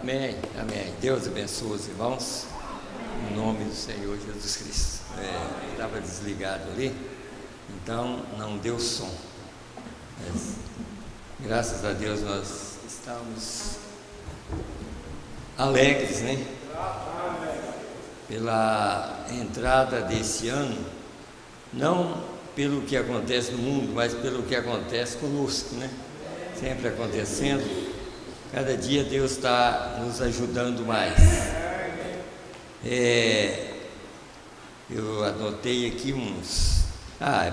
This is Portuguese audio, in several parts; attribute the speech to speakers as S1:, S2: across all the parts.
S1: Amém, amém. Deus abençoe os irmãos, em nome do Senhor Jesus Cristo. Estava desligado ali, então não deu som. Mas, graças a Deus nós estamos alegres, né? Pela entrada desse ano, não pelo que acontece no mundo, mas pelo que acontece conosco, né? Sempre acontecendo. Cada dia Deus está nos ajudando mais. Eu anotei aqui uns.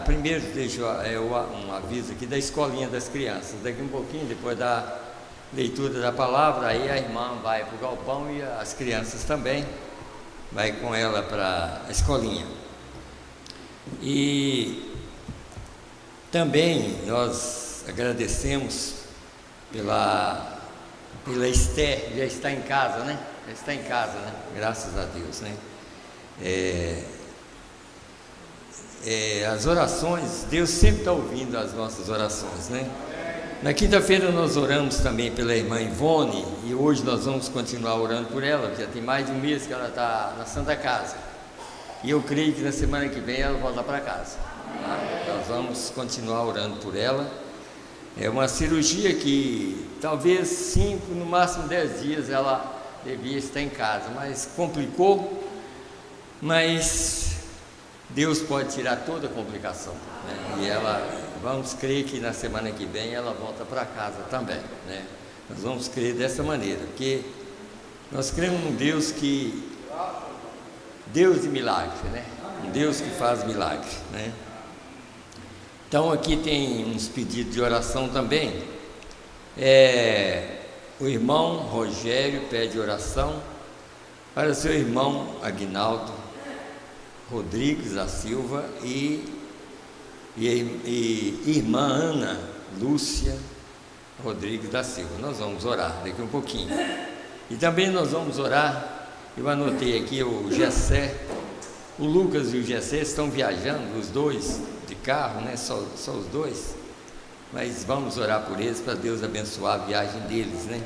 S1: Primeiro deixa um aviso aqui da escolinha das crianças. Daqui um pouquinho, depois da leitura da palavra, aí a irmã vai para o galpão e as crianças também. Vai com ela para a escolinha. E também nós agradecemos pela Esther, já está em casa, né? Já está em casa, né? Graças a Deus, né? As orações, Deus sempre está ouvindo as nossas orações, né? Na quinta-feira nós oramos também pela irmã Ivone, e hoje nós vamos continuar orando por ela, já tem mais de um mês que ela está na Santa Casa, e eu creio que na semana que vem ela volta para casa, tá? Nós vamos continuar orando por ela. É uma cirurgia que talvez 5, no máximo 10 dias ela devia estar em casa, mas complicou, mas Deus pode tirar toda a complicação, né? E vamos crer que na semana que vem ela volta para casa também, né? Nós vamos crer dessa maneira, porque nós cremos num Deus Deus de milagre, né? Um Deus que faz milagre, né? Então aqui tem uns pedidos de oração também. O irmão Rogério pede oração para seu irmão Aguinaldo Rodrigues da Silva e irmã Ana Lúcia Rodrigues da Silva. Nós vamos orar daqui um pouquinho. E também nós vamos orar, eu anotei aqui o Gessé, o Lucas e o Gessé estão viajando, os dois, de carro, né? Só os dois, mas vamos orar por eles para Deus abençoar a viagem deles, né?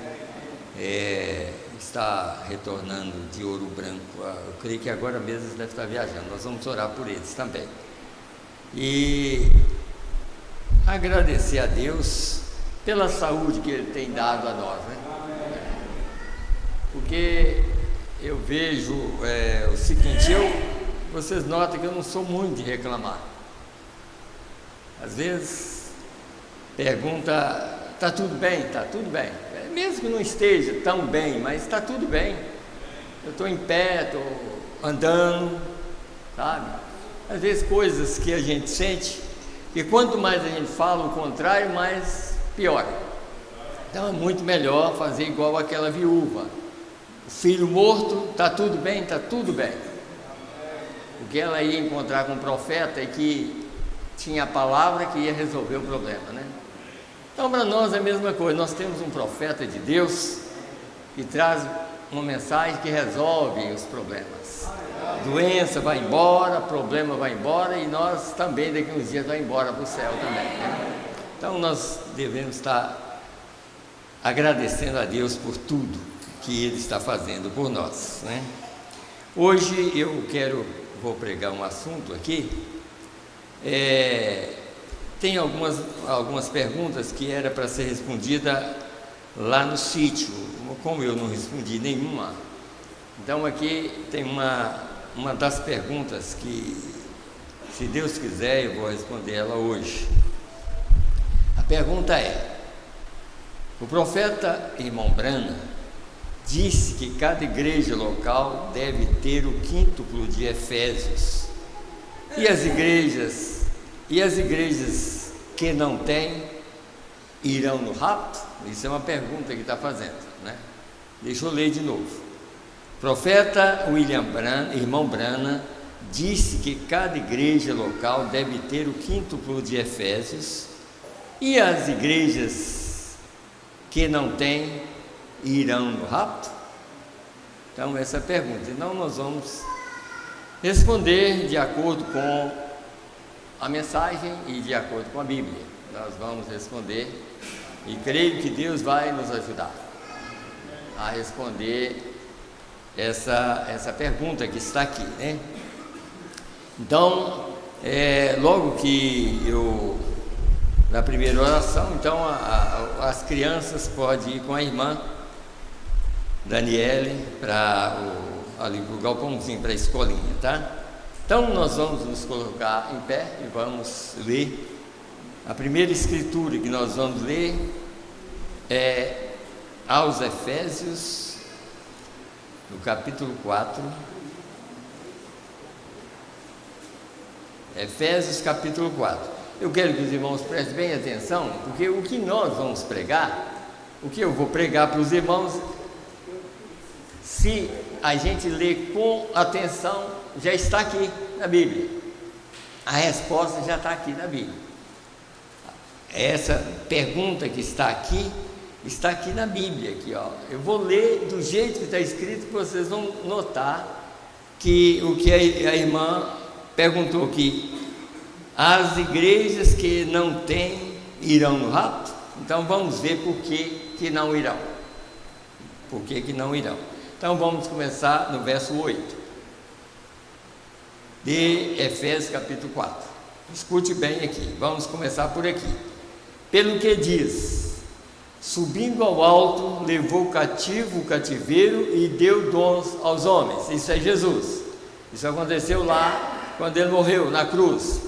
S1: Está retornando de Ouro Branco, eu creio que agora mesmo eles devem estar viajando, nós vamos orar por eles também e agradecer a Deus pela saúde que Ele tem dado a nós, né? Porque eu vejo o seguinte, vocês notam que eu não sou muito de reclamar. Às vezes pergunta, está tudo bem? Está tudo bem. Mesmo que não esteja tão bem, mas está tudo bem. Eu estou em pé, estou andando, sabe? Às vezes coisas que a gente sente, que quanto mais a gente fala o contrário, mais piora. Então é muito melhor fazer igual aquela viúva. O filho morto, está tudo bem? Está tudo bem. Porque ela ia encontrar com um profeta e que tinha a palavra que ia resolver o problema, né? Então para nós é a mesma coisa, nós temos um profeta de Deus que traz uma mensagem que resolve os problemas. Doença vai embora, problema vai embora e nós também daqui uns dias vai embora para o céu também, né? Então nós devemos estar agradecendo a Deus por tudo que Ele está fazendo por nós, né? Hoje eu vou pregar um assunto aqui. Tem algumas perguntas que era para ser respondida lá no sítio, como eu não respondi nenhuma, então aqui tem uma das perguntas que, se Deus quiser, eu vou responder ela hoje. A pergunta é: o profeta Irmão Brana disse que cada igreja local deve ter o quíntuplo de Efésios, e as igrejas que não têm irão no rapto? Isso é uma pergunta que está fazendo, né? Deixa eu ler de novo. Profeta Irmão Brana disse que cada igreja local deve ter o quíntuplo de Efésios, e as igrejas que não têm irão no rapto? Então essa é a pergunta. Então nós vamos responder de acordo com a mensagem e de acordo com a Bíblia. Nós vamos responder e creio que Deus vai nos ajudar. a responder essa pergunta que está aqui, né? Então, logo que na primeira oração, então as crianças podem ir com a irmã Daniele ali para o galpãozinho, para a escolinha, tá? Então nós vamos nos colocar em pé e vamos ler. A primeira escritura que nós vamos ler é aos Efésios, no capítulo 4. Efésios capítulo 4. Eu quero que os irmãos prestem bem atenção, porque o que nós vamos pregar, o que eu vou pregar para os irmãos, se a gente ler com atenção, já está aqui na Bíblia. A resposta já está aqui na Bíblia. Essa pergunta que está aqui na Bíblia, aqui, ó. Eu vou ler do jeito que está escrito, que vocês vão notar que o que a irmã perguntou aqui: as igrejas que não têm irão no rapto? Então vamos ver por que não irão. Por que não irão? Então vamos começar no verso 8 de Efésios capítulo 4. Escute bem aqui, vamos começar por aqui. Pelo que diz: subindo ao alto, levou cativo o cativeiro e deu dons aos homens. Isso é Jesus. Isso aconteceu lá quando ele morreu na cruz.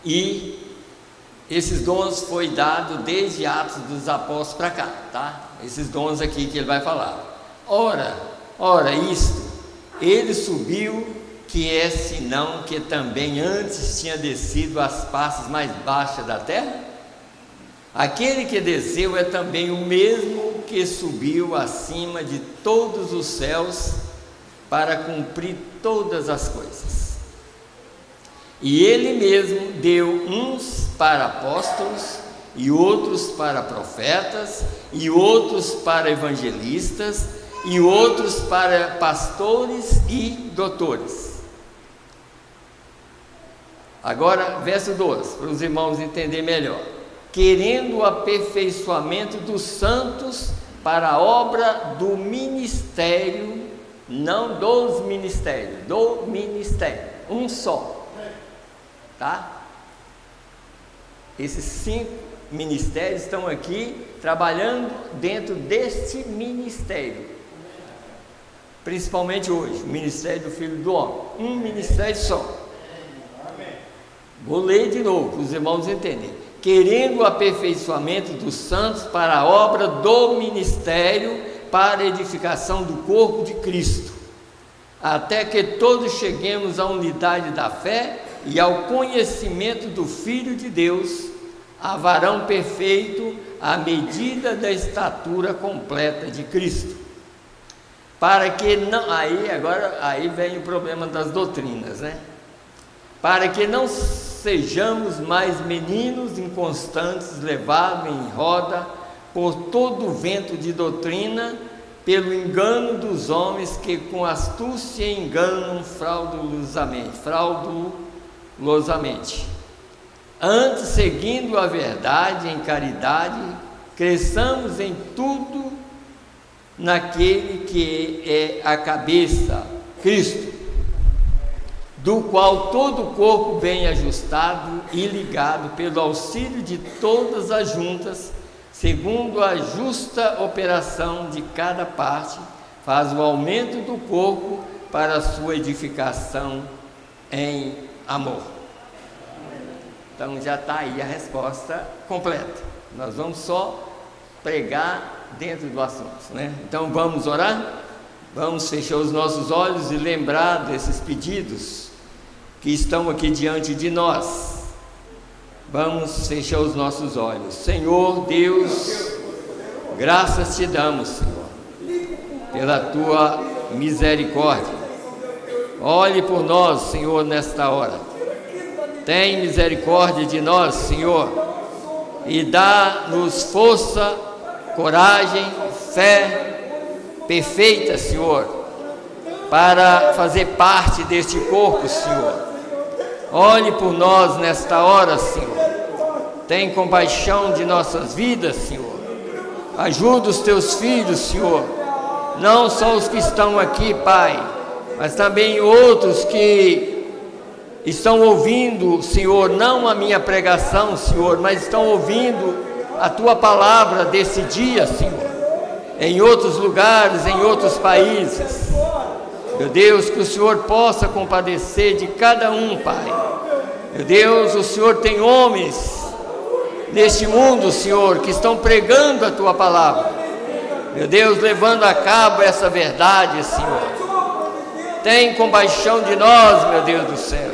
S1: E esses dons foi dado desde Atos dos Apóstolos para cá, tá? Esses dons aqui que ele vai falar. Ora isto, ele subiu, que é senão que também antes tinha descido às partes mais baixas da terra? Aquele que desceu é também o mesmo que subiu acima de todos os céus para cumprir todas as coisas. E ele mesmo deu uns para apóstolos, e outros para profetas, e outros para evangelistas, e outros para pastores e doutores. Agora, verso 12, para os irmãos entenderem melhor. Querendo o aperfeiçoamento dos santos para a obra do ministério, não dos ministérios, do ministério, um só, tá? Esses 5 ministérios estão aqui trabalhando dentro deste ministério, principalmente hoje, o ministério do Filho do Homem, um ministério só. Vou ler de novo para os irmãos entenderem. Querendo o aperfeiçoamento dos santos para a obra do ministério, para a edificação do corpo de Cristo, até que todos cheguemos à unidade da fé e ao conhecimento do Filho de Deus, a varão perfeito, à medida da estatura completa de Cristo. Para que não, aí vem o problema das doutrinas, né? Para que não sejamos mais meninos inconstantes, levados em roda por todo o vento de doutrina, pelo engano dos homens que com astúcia enganam fraudulosamente. Antes, seguindo a verdade em caridade, cresçamos em tudo naquele que é a cabeça, Cristo, do qual todo o corpo bem ajustado e ligado pelo auxílio de todas as juntas, segundo a justa operação de cada parte, faz o aumento do corpo para a sua edificação em amor. Então já está aí a resposta completa. Nós vamos só pregar dentro do assunto, né? Então vamos orar? Vamos fechar os nossos olhos e lembrar desses pedidos que estão aqui diante de nós. Vamos fechar os nossos olhos. Senhor Deus, graças te damos, Senhor, pela tua misericórdia. Olhe por nós, Senhor, nesta hora. Tem misericórdia de nós, Senhor, e dá-nos força, coragem, fé perfeita, Senhor, para fazer parte deste corpo, Senhor. Olhe por nós nesta hora, Senhor. Tem compaixão de nossas vidas, Senhor. Ajuda os teus filhos, Senhor, não só os que estão aqui, Pai, mas também outros que estão ouvindo, Senhor, não a minha pregação, Senhor, mas estão ouvindo a Tua palavra desse dia, Senhor, em outros lugares, em outros países. Meu Deus, que o Senhor possa compadecer de cada um, Pai. Meu Deus, o Senhor tem homens neste mundo, Senhor, que estão pregando a Tua palavra. Meu Deus, levando a cabo essa verdade, Senhor. Tem compaixão de nós, meu Deus do céu,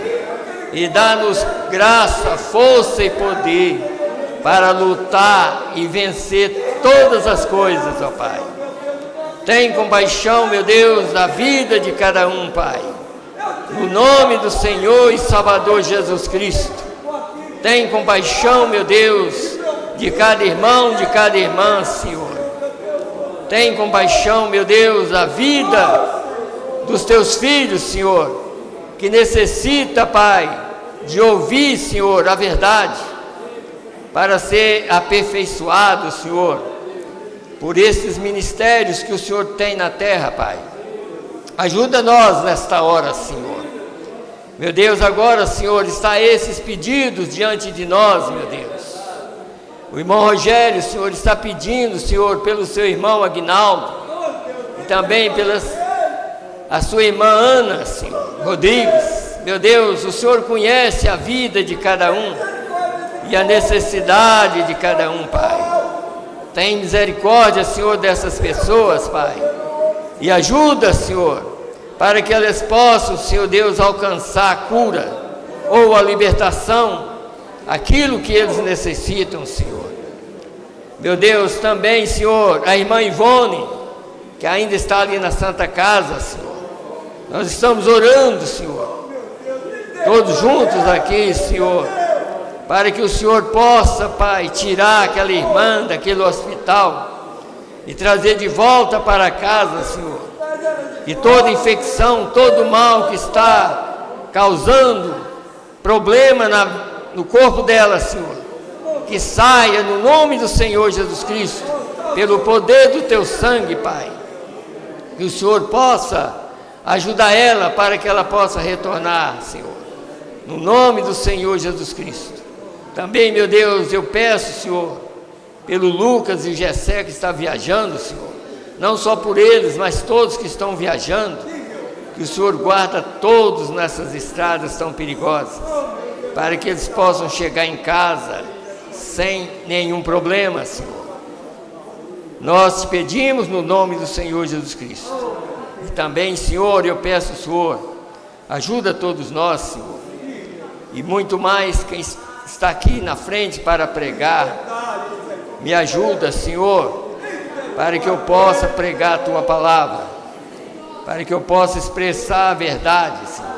S1: e dá-nos graça, força e poder para lutar e vencer todas as coisas, ó Pai. Tem compaixão, meu Deus, da vida de cada um, Pai. No nome do Senhor e Salvador Jesus Cristo. Tem compaixão, meu Deus, de cada irmão, de cada irmã, Senhor. Tem compaixão, meu Deus, da vida dos Teus filhos, Senhor, que necessita, Pai, de ouvir, Senhor, a verdade, para ser aperfeiçoado, Senhor, por esses ministérios que o Senhor tem na terra, Pai. Ajuda nós nesta hora, Senhor. Meu Deus, agora, Senhor, está esses pedidos diante de nós, meu Deus. O irmão Rogério, Senhor, está pedindo, Senhor, pelo seu irmão Aguinaldo, e também pela a sua irmã Ana, Senhor, Rodrigues. Meu Deus, o Senhor conhece a vida de cada um e a necessidade de cada um, Pai. Tem misericórdia, Senhor, dessas pessoas, Pai, e ajuda, Senhor, para que elas possam, Senhor Deus, alcançar a cura ou a libertação, aquilo que eles necessitam, Senhor. Meu Deus, também, Senhor, a irmã Ivone, que ainda está ali na Santa Casa, Senhor. Nós estamos orando, Senhor, todos juntos aqui, Senhor, para que o Senhor possa, Pai, tirar aquela irmã daquele hospital e trazer de volta para casa, Senhor. E toda infecção, todo mal que está causando problema no corpo dela, Senhor, que saia no nome do Senhor Jesus Cristo, pelo poder do Teu sangue, Pai. Que o Senhor possa ajudar ela para que ela possa retornar, Senhor, no nome do Senhor Jesus Cristo. Também, meu Deus, eu peço, Senhor, pelo Lucas e o Gessé que está viajando, Senhor, não só por eles, mas todos que estão viajando, que o Senhor guarda todos nessas estradas tão perigosas, para que eles possam chegar em casa sem nenhum problema, Senhor. Nós te pedimos no nome do Senhor Jesus Cristo. E também, Senhor, eu peço, Senhor, ajuda todos nós, Senhor, e muito mais quem está aqui na frente para pregar. Me ajuda, Senhor, para que eu possa pregar a Tua palavra, para que eu possa expressar a verdade, Senhor.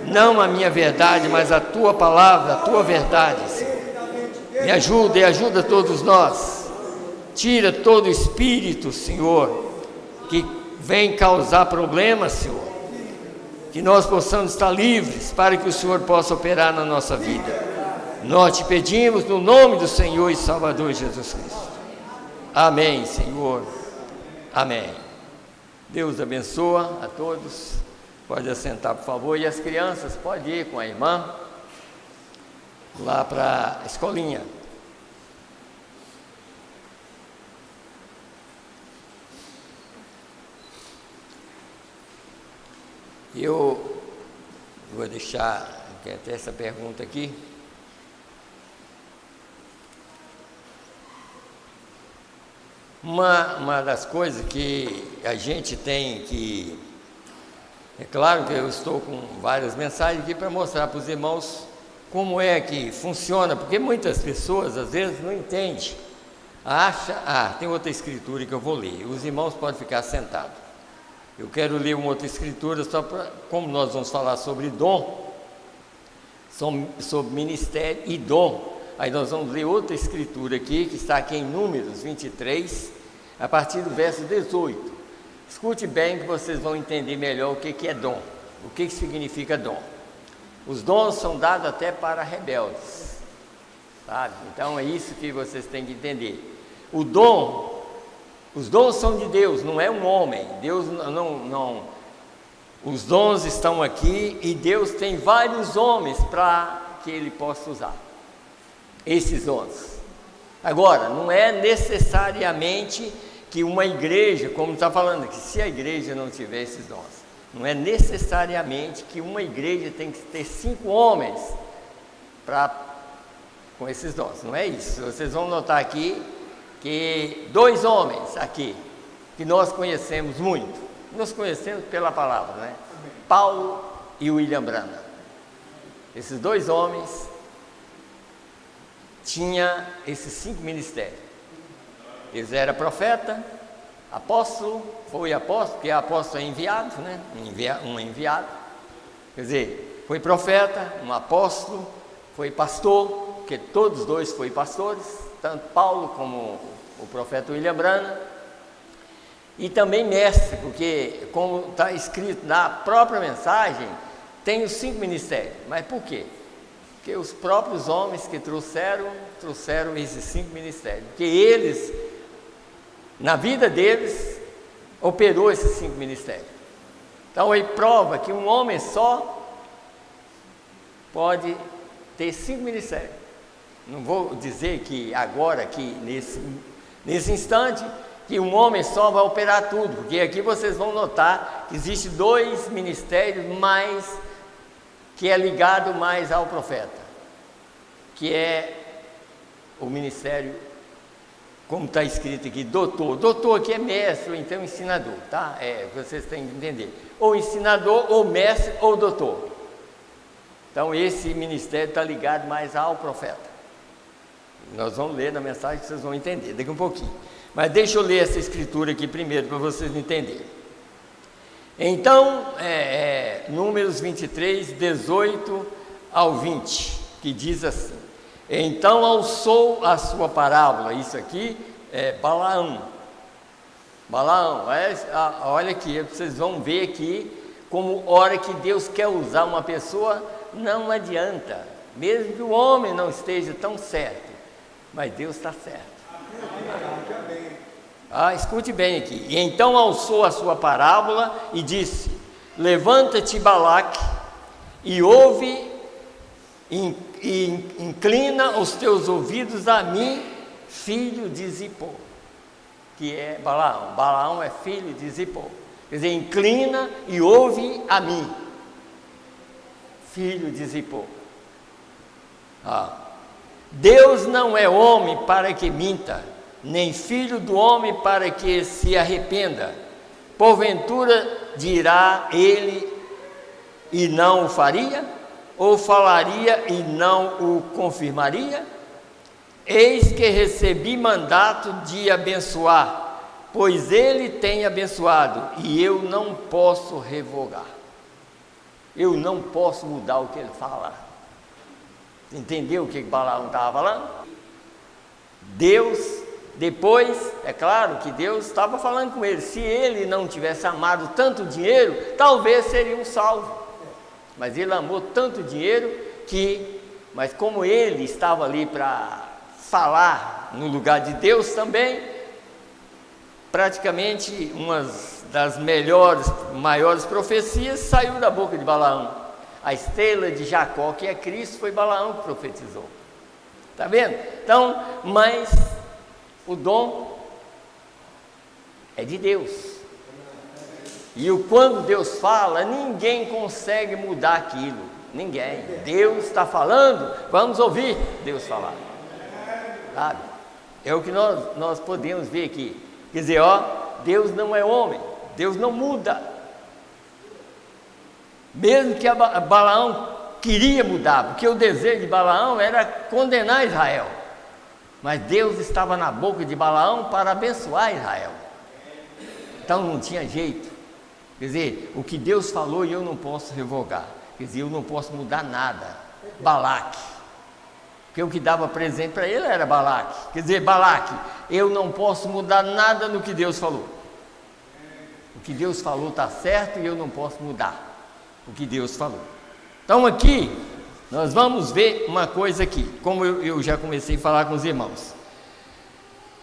S1: Não a minha verdade, mas a Tua palavra, a Tua verdade, Senhor. Me ajuda e ajuda todos nós. Tira todo o espírito, Senhor, que vem causar problemas, Senhor. Que nós possamos estar livres para que o Senhor possa operar na nossa vida. Nós te pedimos no nome do Senhor e Salvador Jesus Cristo. Amém, Senhor. Amém. Deus abençoa a todos. Pode assentar, por favor. E as crianças podem ir com a irmã lá para a escolinha. Eu vou deixar até essa pergunta aqui. Uma das coisas que a gente tem que... É claro que eu estou com várias mensagens aqui para mostrar para os irmãos como é que funciona, porque muitas pessoas às vezes não entendem. Tem outra escritura que eu vou ler. Os irmãos podem ficar sentados. Eu quero ler uma outra escritura, só para, como nós vamos falar sobre dom, sobre ministério e dom, aí nós vamos ler outra escritura aqui, que está aqui em Números 23, a partir do verso 18. Escute bem que vocês vão entender melhor o que é dom, o que significa dom. Os dons são dados até para rebeldes, sabe? Então é isso que vocês têm que entender. O dom Os dons são de Deus, não é um homem. Deus não. Os dons estão aqui e Deus tem vários homens para que Ele possa usar esses dons. Agora, não é necessariamente que uma igreja, como está falando aqui, se a igreja não tiver esses dons, não é necessariamente que uma igreja tem que ter 5 homens com esses dons, não é isso. Vocês vão notar aqui que 2 homens aqui, que nós conhecemos muito, nós conhecemos pela palavra, né? Paulo e William Branham. Esses 2 homens tinham esses 5 ministérios. Eles eram profeta, apóstolo, foi apóstolo, porque apóstolo é enviado, né? Um enviado. Quer dizer, foi profeta, um apóstolo, foi pastor, porque todos 2 foram pastores, tanto Paulo como o profeta William Branham. E também mestre, porque como está escrito na própria mensagem, tem os 5 ministérios. Mas por quê? Porque os próprios homens que trouxeram esses 5 ministérios. Porque eles, na vida deles, operou esses 5 ministérios. Então aí prova que um homem só pode ter 5 ministérios. Não vou dizer que agora, aqui nesse instante, que um homem só vai operar tudo, porque aqui vocês vão notar que existe 2 ministérios mais, que é ligado mais ao profeta, que é o ministério, como está escrito aqui, doutor. Doutor aqui é mestre, ou então ensinador, tá? Vocês têm que entender, ou ensinador, ou mestre, ou doutor. Então esse ministério está ligado mais ao profeta. Nós vamos ler na mensagem que vocês vão entender daqui um pouquinho. Mas deixa eu ler essa escritura aqui primeiro, para vocês entenderem. Então, Números 23, 18 ao 20, que diz assim: então alçou a sua parábola. Isso aqui é Balaão. Olha aqui, vocês vão ver aqui, como hora que Deus quer usar uma pessoa, não adianta, mesmo que o homem não esteja tão certo, mas Deus está certo. Escute bem aqui. E então alçou a sua parábola e disse: levanta-te, Balaque, e ouve, e inclina os teus ouvidos a mim, filho de Zippor. Que é Balaão. Balaão é filho de Zippor. Quer dizer, inclina e ouve a mim, filho de Zippor. Deus não é homem para que minta, nem filho do homem para que se arrependa. Porventura dirá ele e não o faria? Ou falaria e não o confirmaria? Eis que recebi mandato de abençoar, pois ele tem abençoado, e eu não posso revogar. Eu não posso mudar o que ele fala. Entendeu o que Balaão estava falando? Deus, depois, é claro que Deus estava falando com ele. Se ele não tivesse amado tanto dinheiro, talvez seria um salvo. Mas ele amou tanto dinheiro mas como ele estava ali para falar no lugar de Deus também, praticamente uma das maiores profecias saiu da boca de Balaão. A estrela de Jacó, que é Cristo, foi Balaão que profetizou. Está vendo? Então, mas o dom é de Deus. E quando Deus fala, ninguém consegue mudar aquilo. Ninguém. Deus está falando, vamos ouvir Deus falar. Sabe? É o que nós podemos ver aqui. Quer dizer, Deus não é homem, Deus não muda. Mesmo que Balaão queria mudar, porque o desejo de Balaão era condenar Israel, mas Deus estava na boca de Balaão para abençoar Israel. Então não tinha jeito. Quer dizer, o que Deus falou eu não posso revogar. Quer dizer, eu não posso mudar nada. Balaque, porque o que dava presente para ele era Balaque. Quer dizer, Balaque, eu não posso mudar nada no que Deus falou. O que Deus falou está certo e eu não posso mudar o que Deus falou. Então aqui, nós vamos ver uma coisa aqui, como eu já comecei a falar com os irmãos.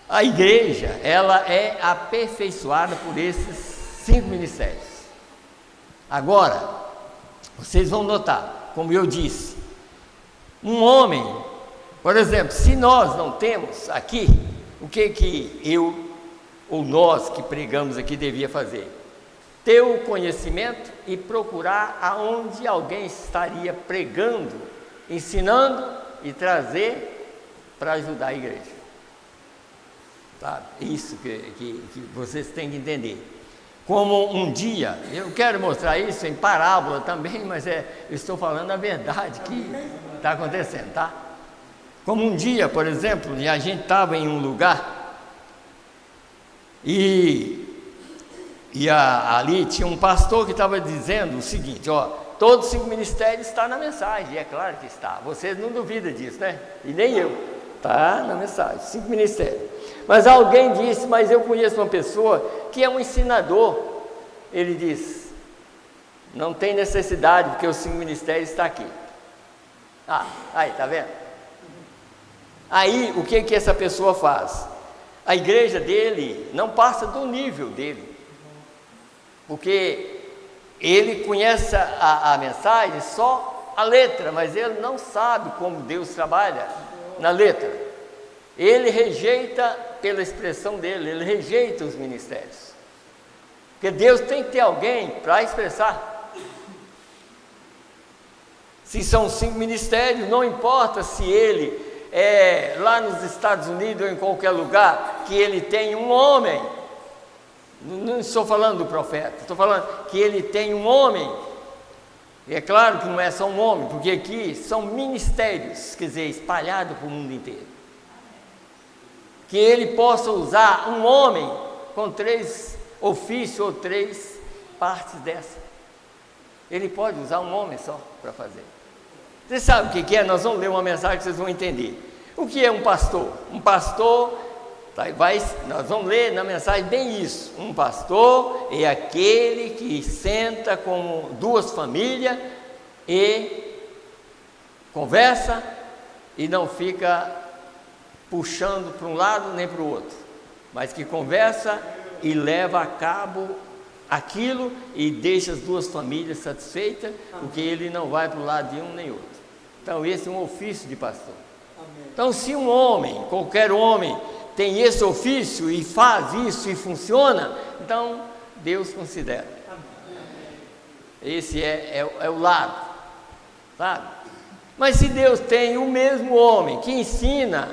S1: A igreja, ela é aperfeiçoada por esses 5 ministérios. Agora, vocês vão notar, como eu disse, um homem, por exemplo, se nós não temos aqui, o que eu ou nós que pregamos aqui devia fazer? Ter o conhecimento e procurar aonde alguém estaria pregando, ensinando e trazer para ajudar a igreja. Sabe? Isso que vocês têm que entender. Como um dia, eu quero mostrar isso em parábola também, mas eu estou falando a verdade que está acontecendo, tá? Como um dia, por exemplo, a gente estava em um lugar e ali tinha um pastor que estava dizendo o seguinte: ó, todos os 5 ministérios estão na mensagem, e é claro que está, vocês não duvidam disso, né? E nem eu, está na mensagem, 5 ministérios. Mas alguém disse: mas eu conheço uma pessoa que é um ensinador. Ele disse: não tem necessidade, porque os 5 ministérios estão aqui. Aí, tá vendo? Aí, o que essa pessoa faz? A igreja dele não passa do nível dele, porque ele conhece a mensagem, só a letra, mas ele não sabe como Deus trabalha na letra. Ele rejeita, pela expressão dele, ele rejeita os ministérios, porque Deus tem que ter alguém para expressar. Se são 5 ministérios, não importa se ele lá nos Estados Unidos ou em qualquer lugar, que ele tem um homem, não estou falando do profeta, estou falando que ele tem um homem, e é claro que não é só um homem, porque aqui são ministérios, quer dizer, espalhados para o mundo inteiro, que ele possa usar um homem com 3 ofícios ou 3 partes dessa. Ele pode usar um homem só para fazer. Você sabe o que é? Nós vamos ler uma mensagem que vocês vão entender. O que é um pastor? Um pastor, nós vamos ler na mensagem bem isso. Um pastor é aquele que senta com 2 famílias e conversa e não fica puxando para um lado nem para o outro, mas que conversa e leva a cabo aquilo e deixa as 2 famílias satisfeitas, porque ele não vai para o lado de um nem outro. Então esse é um ofício de pastor. Então, se um homem, qualquer homem, tem esse ofício e faz isso e funciona, então Deus considera. Esse é o lado, sabe? Mas se Deus tem o mesmo homem que ensina,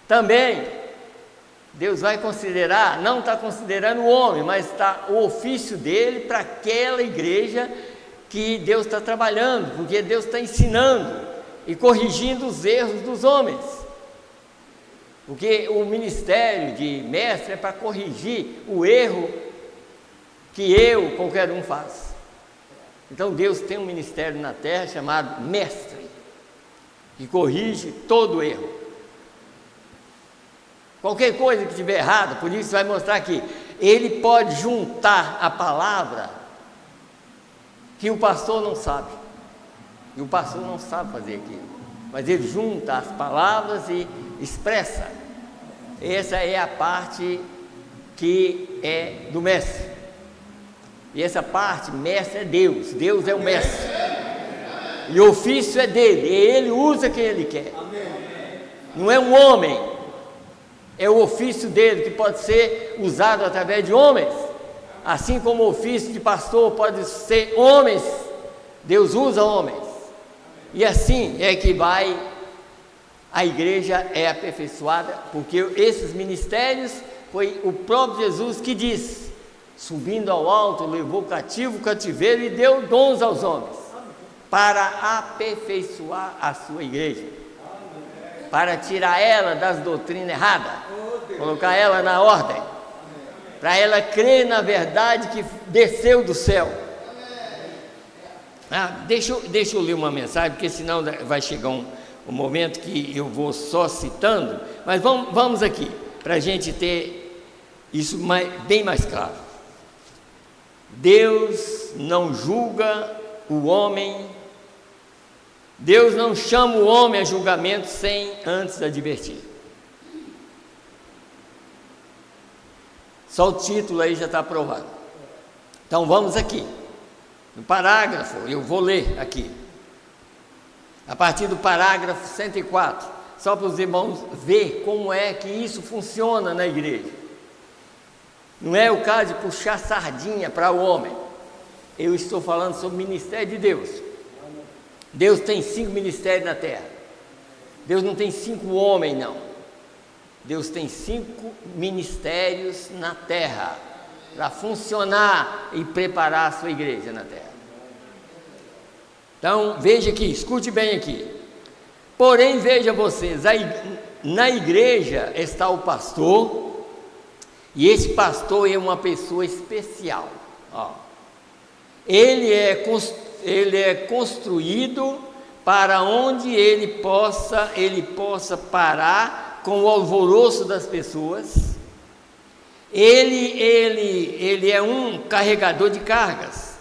S1: também Deus vai considerar, não está considerando o homem, mas está o ofício dele para aquela igreja que Deus está trabalhando, porque Deus está ensinando e corrigindo os erros dos homens, porque o ministério de mestre é para corrigir o erro que qualquer um faz. Então Deus tem um ministério na terra chamado mestre, que corrige todo erro. Qualquer coisa que estiver errada, por isso vai mostrar que ele pode juntar a palavra que o pastor não sabe. E o pastor não sabe fazer aquilo, mas ele junta as palavras e expressa. Essa é a parte que é do mestre. E essa parte, mestre é Deus. Deus é o mestre. E o ofício é dele. E ele usa quem ele quer. Não é um homem. É o ofício dele que pode ser usado através de homens. Assim como o ofício de pastor pode ser homens, Deus usa homens. E assim é que a igreja é aperfeiçoada, porque esses ministérios foi o próprio Jesus que disse: subindo ao alto, levou cativo o cativeiro e deu dons aos homens, para aperfeiçoar a sua igreja, para tirar ela das doutrinas erradas, colocar ela na ordem, para ela crer na verdade que desceu do céu. Deixa eu ler uma mensagem, porque senão vai chegar um momento que eu vou só citando, mas vamos aqui, para a gente ter isso bem mais claro. Deus não julga o homem Deus não chama o homem a julgamento sem antes advertir. Só o título aí já está aprovado. Então vamos aqui, no parágrafo, eu vou ler aqui, a partir do parágrafo 104, só para os irmãos ver como é que isso funciona na igreja. Não é o caso de puxar sardinha para o homem. Eu estou falando sobre o ministério de Deus. Deus tem 5 ministérios na terra. Deus não tem 5 homens, não. Deus tem 5 ministérios na terra para funcionar e preparar a sua igreja na terra. Então, veja aqui, escute bem aqui. Porém, veja vocês, na igreja está o pastor, e esse pastor é uma pessoa especial. Ó. Ele é construído para onde ele possa parar com o alvoroço das pessoas. Ele é um carregador de cargas,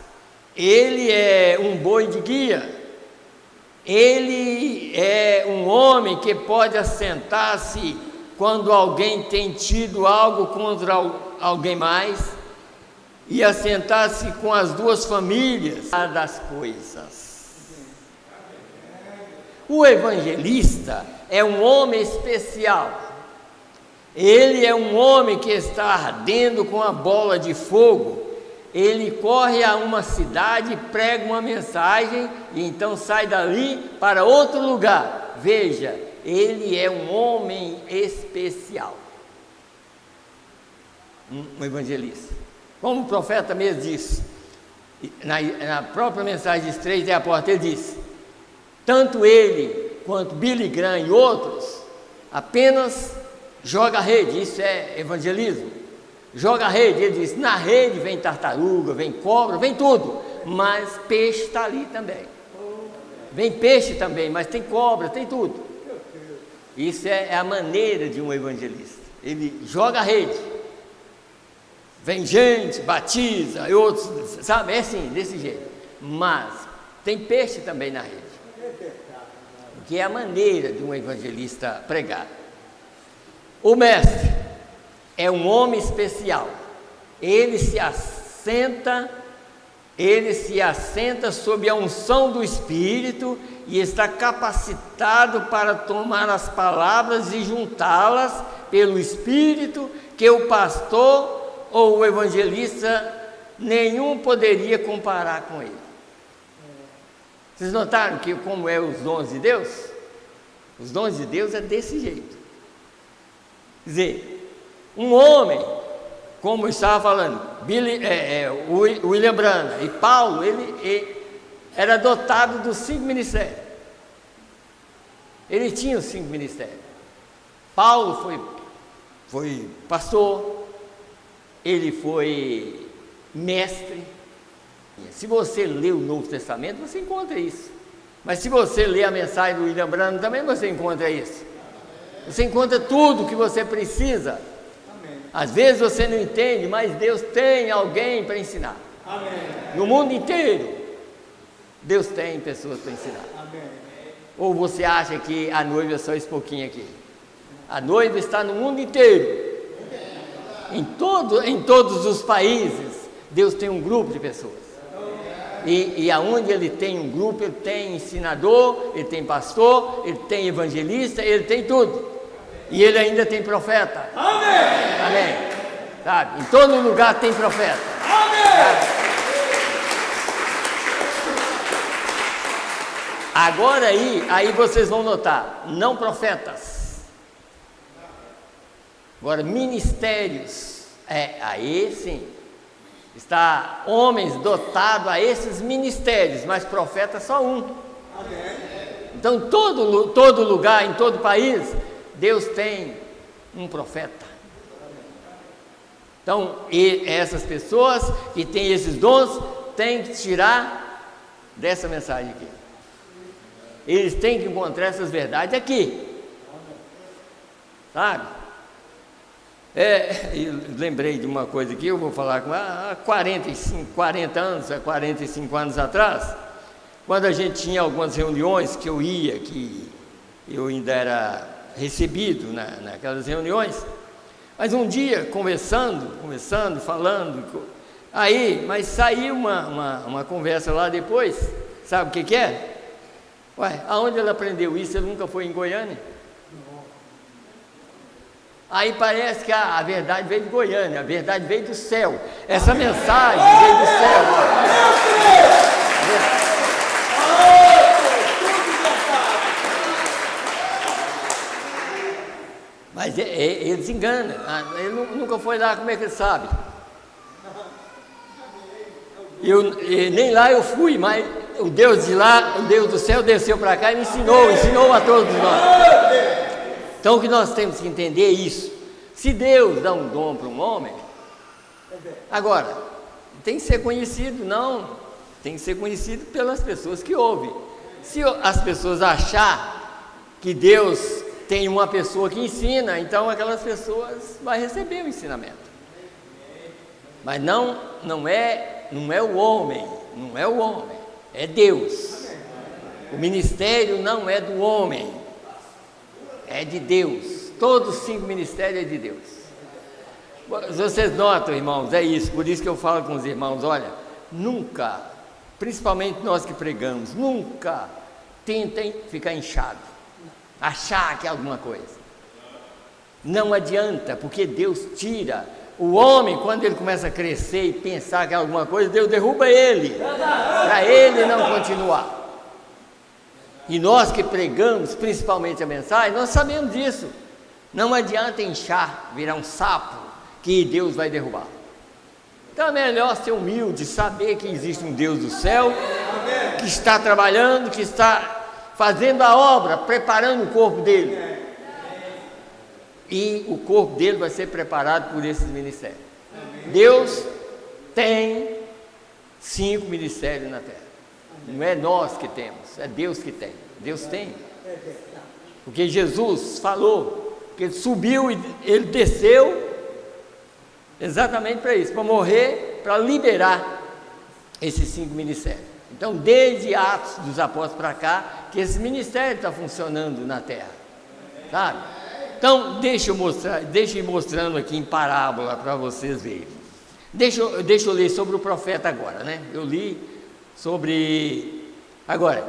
S1: ele é um boi de guia, ele é um homem que pode assentar-se quando alguém tem tido algo contra alguém mais, e assentar-se com as 2 famílias das coisas. O evangelista é um homem especial. Ele é um homem que está ardendo com a bola de fogo. Ele corre a uma cidade, prega uma mensagem e então sai dali para outro lugar. Veja, ele é um homem especial. Um evangelista. Como o profeta mesmo disse, na própria mensagem de 3 da porta, ele disse: tanto ele quanto Billy Graham e outros apenas joga a rede. Isso é evangelismo. Joga a rede, ele diz: na rede vem tartaruga, vem cobra, vem tudo, mas peixe está ali também. Vem peixe também, mas tem cobra, tem tudo. Isso é a maneira de um evangelista. Ele joga a rede, vem gente, batiza, e outros, sabe, é assim, desse jeito. Mas tem peixe também na rede, que é a maneira de um evangelista pregar. O mestre é um homem especial. Ele se assenta sob a unção do Espírito e está capacitado para tomar as palavras e juntá-las pelo Espírito, que o pastor ou o evangelista nenhum poderia comparar com ele. Vocês notaram que como é os dons de Deus? Os dons de Deus é desse jeito. Quer dizer, um homem, como eu estava falando, William Branham e Paulo, ele era dotado dos 5 ministérios. Ele tinha os 5 ministérios. Paulo foi pastor, ele foi mestre. Se você lê o Novo Testamento, você encontra isso. Mas se você lê a mensagem do William Branham, também você encontra isso. Você encontra tudo que você precisa. Amém. Às vezes você não entende, mas Deus tem alguém para ensinar. Amém. No mundo inteiro, Deus tem pessoas para ensinar. Amém. Ou você acha que a noiva é só esse pouquinho aqui? A noiva está no mundo inteiro. Em todos os países, Deus tem um grupo de pessoas. E aonde ele tem um grupo, ele tem ensinador, ele tem pastor, ele tem evangelista, ele tem tudo. E ele ainda tem profeta. Amém! Amém. Sabe? Em todo lugar tem profeta. Amém! Agora aí vocês vão notar, não profetas. Agora, ministérios. Aí sim. Está homens dotados a esses ministérios, mas profeta só um. Amém. Então, todo lugar, em todo país, Deus tem um profeta. Então, essas pessoas que têm esses dons, têm que tirar dessa mensagem aqui. Eles têm que encontrar essas verdades aqui. Sabe? Eu lembrei de uma coisa aqui, eu vou falar com há 45 anos atrás, quando a gente tinha algumas reuniões que eu ia, que eu ainda era recebido naquelas reuniões, mas um dia, conversando, falando, mas saiu uma conversa lá depois, sabe o que é? Ué, aonde ele aprendeu isso? Ele nunca foi em Goiânia? Aí parece que a verdade veio de Goiânia, a verdade veio do céu. Essa mensagem veio do céu. Mas ele desengana. Ele nunca foi lá, como é que ele sabe? Nem lá eu fui, mas o Deus de lá, o Deus do céu desceu para cá e me ensinou a todos nós. Então o que nós temos que entender é isso. Se Deus dá um dom para um homem, agora, tem que ser conhecido, não, tem que ser conhecido pelas pessoas que ouvem. Se as pessoas achar que Deus tem uma pessoa que ensina, então aquelas pessoas vão receber o ensinamento. Mas não é o homem, é Deus. O ministério não é do homem, é de Deus. Todos os 5 ministérios é de Deus. Vocês notam, irmãos, é isso. Por isso que eu falo com os irmãos, olha, nunca, principalmente nós que pregamos, nunca tentem ficar inchado, achar que é alguma coisa. Não adianta, porque Deus tira. O homem, quando ele começa a crescer e pensar que é alguma coisa, Deus derruba ele, para ele não continuar. E nós que pregamos, principalmente a mensagem, nós sabemos disso. Não adianta inchar, virar um sapo, que Deus vai derrubar. Então é melhor ser humilde, saber que existe um Deus do céu, que está trabalhando, que está fazendo a obra, preparando o corpo dele. E o corpo dele vai ser preparado por esses ministérios. Deus tem 5 ministérios na terra. Não é nós que temos, é Deus que tem. Deus tem. Porque Jesus falou que ele subiu e ele desceu exatamente para isso, para morrer, para liberar esses 5 ministérios. Então, desde Atos dos Apóstolos para cá, que esse ministério está funcionando na terra, sabe? Então, deixa eu ir mostrando aqui em parábola para vocês verem. Deixa eu ler sobre o profeta agora, né? Eu li sobre... Agora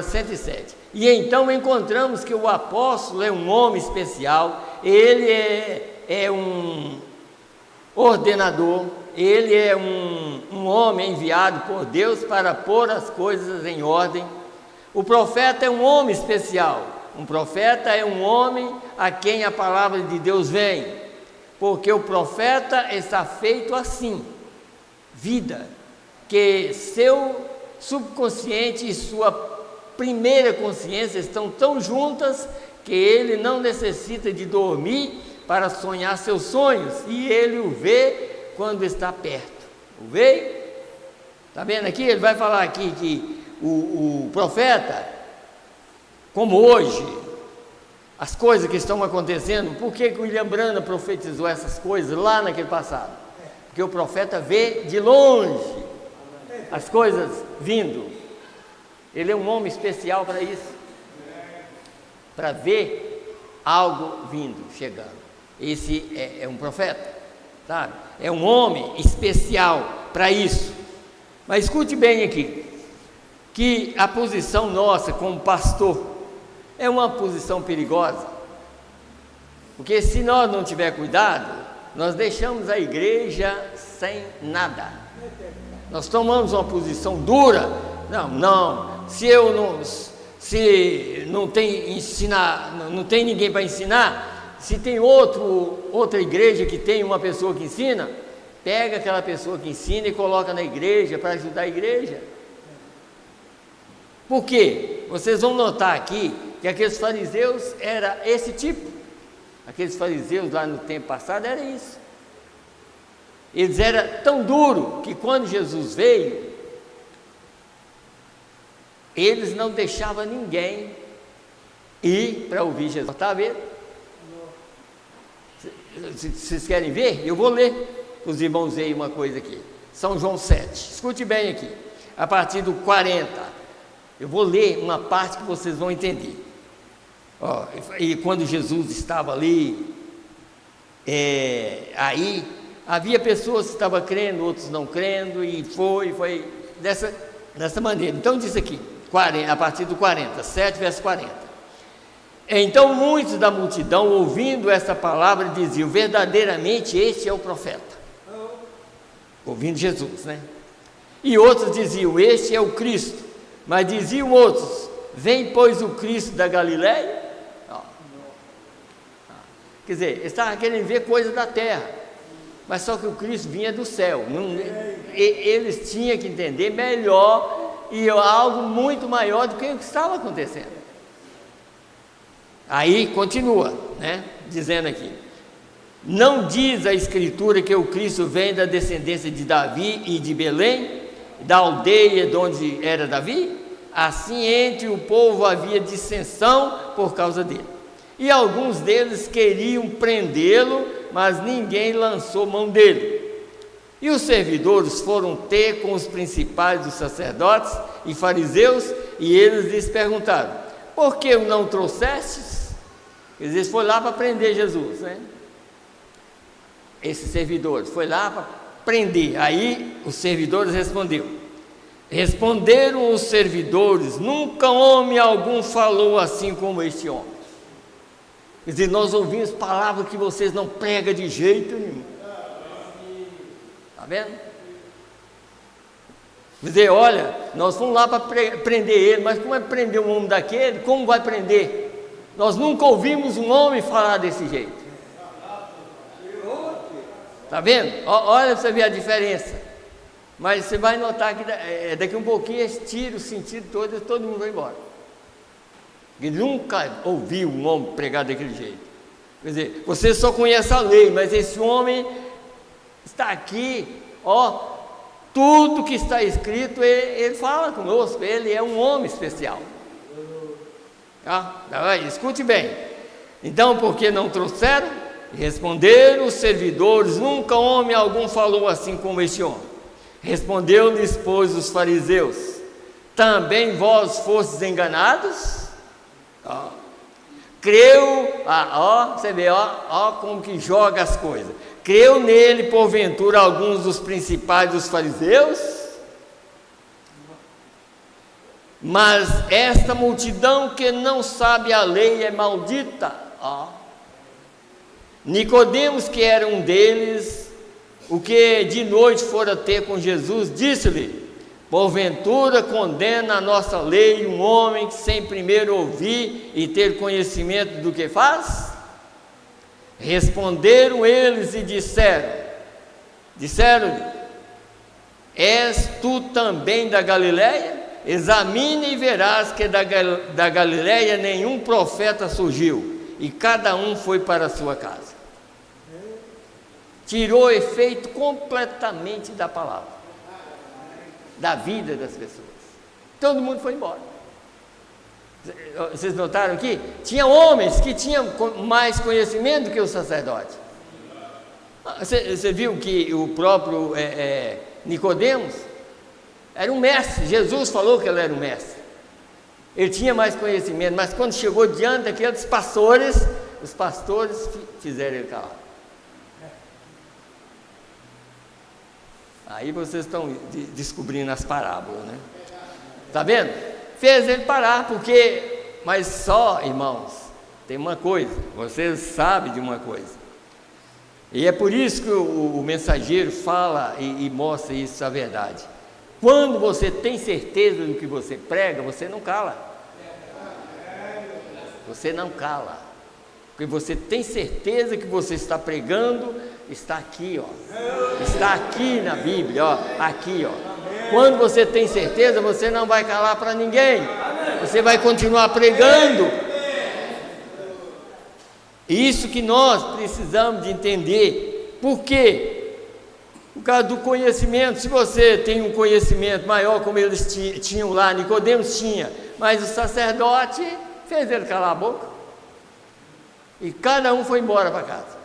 S1: 107. E então encontramos que o apóstolo é um homem especial, ele é um ordenador, ele é um homem enviado por Deus para pôr as coisas em ordem. O profeta é um homem especial, um profeta é um homem a quem a palavra de Deus vem, porque o profeta está feito assim, vida, que seu subconsciente e sua primeira consciência estão tão juntas que ele não necessita de dormir para sonhar seus sonhos, e ele o vê quando está perto. O vê? Está vendo aqui? Ele vai falar aqui que o profeta, como hoje, as coisas que estão acontecendo, por que William Branham profetizou essas coisas lá naquele passado? Porque o profeta vê de longe as coisas vindo. Ele é um homem especial para isso, para ver algo vindo, chegando. Esse é um profeta, sabe? É um homem especial para isso. Mas escute bem aqui, que a posição nossa como pastor é uma posição perigosa, porque se nós não tiver cuidado, nós deixamos a igreja sem nada. Nós tomamos uma posição dura. Se não tem ninguém para ensinar, se tem outra igreja que tem uma pessoa que ensina, pega aquela pessoa que ensina e coloca na igreja para ajudar a igreja. Por quê? Vocês vão notar aqui que aqueles fariseus era esse tipo. Aqueles fariseus lá no tempo passado era isso. Eles eram tão duros que quando Jesus veio, eles não deixavam ninguém ir para ouvir Jesus. Está vendo? Vocês querem ver? Eu vou ler para os irmãos verem uma coisa aqui. São João 7. Escute bem aqui. a partir do 40. Eu vou ler uma parte que vocês vão entender. Ó, e quando Jesus estava ali, aí havia pessoas que estavam crendo, outros não crendo, e foi dessa maneira. Então diz aqui, 40, a partir do 40, 7 verso 40. Então muitos da multidão, ouvindo essa palavra, diziam: verdadeiramente este é o profeta. Ouvindo Jesus, né? E outros diziam: este é o Cristo. Mas diziam outros: vem, pois, o Cristo da Galileia? Quer dizer, eles estavam querendo ver coisas da terra, mas só que o Cristo vinha do céu. Eles tinham que entender melhor e algo muito maior do que o que estava acontecendo. Aí continua, né, dizendo aqui: não diz a Escritura que o Cristo vem da descendência de Davi e de Belém, da aldeia de onde era Davi? Assim entre o povo havia dissensão por causa dele. E alguns deles queriam prendê-lo, mas ninguém lançou mão dele. E os servidores foram ter com os principais dos sacerdotes e fariseus, e eles lhes perguntaram: por que o não trouxestes? Eles foram lá para prender Jesus, né? Esses servidores foram lá para prender. Aí os servidores responderam os servidores: nunca homem algum falou assim como este homem. Quer dizer, nós ouvimos palavras que vocês não pregam de jeito nenhum. Está vendo? Quer dizer, olha, nós fomos lá para prender ele, mas como é prender um homem daquele? Como vai prender? Nós nunca ouvimos um homem falar desse jeito. Está vendo? Olha para você ver a diferença. Mas você vai notar que daqui um pouquinho eles tiram o sentido todo e todo mundo vai embora. Ele nunca ouviu um homem pregar daquele jeito. Quer dizer, você só conhece a lei, mas esse homem está aqui, ó, tudo que está escrito, ele fala conosco, ele é um homem especial. Escute bem. Então, por que não trouxeram? Responderam os servidores: nunca homem algum falou assim como este homem. Respondeu-lhes, pois, os fariseus: também vós fostes enganados? Creu, você vê, como que joga as coisas. Creu nele, porventura, alguns dos principais dos fariseus? Mas esta multidão que não sabe a lei é maldita. Nicodemos, que era um deles, o que de noite fora ter com Jesus, disse-lhe: porventura condena a nossa lei um homem sem primeiro ouvir e ter conhecimento do que faz? Responderam eles e disseram-lhe: és tu também da Galileia? Examine e verás que da Galileia nenhum profeta surgiu, e cada um foi para a sua casa. Tirou efeito completamente da palavra, da vida das pessoas. Todo mundo foi embora. Vocês notaram aqui? Tinha homens que tinham mais conhecimento do que o sacerdote. Você viu que o próprio Nicodemos era um mestre. Jesus falou que ele era um mestre. Ele tinha mais conhecimento, mas quando chegou diante daqueles pastores, os pastores fizeram ele calar. Aí vocês estão descobrindo as parábolas, né? Está vendo? Fez ele parar, mas só, irmãos, tem uma coisa, vocês sabem de uma coisa, e é por isso que o mensageiro fala e mostra isso, a verdade. Quando você tem certeza do que você prega, você não cala. Você não cala, porque você tem certeza que você está pregando, está aqui, está aqui na Bíblia, aqui, Quando você tem certeza, você não vai calar para ninguém, você vai continuar pregando. Isso que nós precisamos de entender. Por quê? Por causa do conhecimento. Se você tem um conhecimento maior, como eles tinham lá, Nicodemos tinha, mas o sacerdote fez ele calar a boca, e cada um foi embora para casa.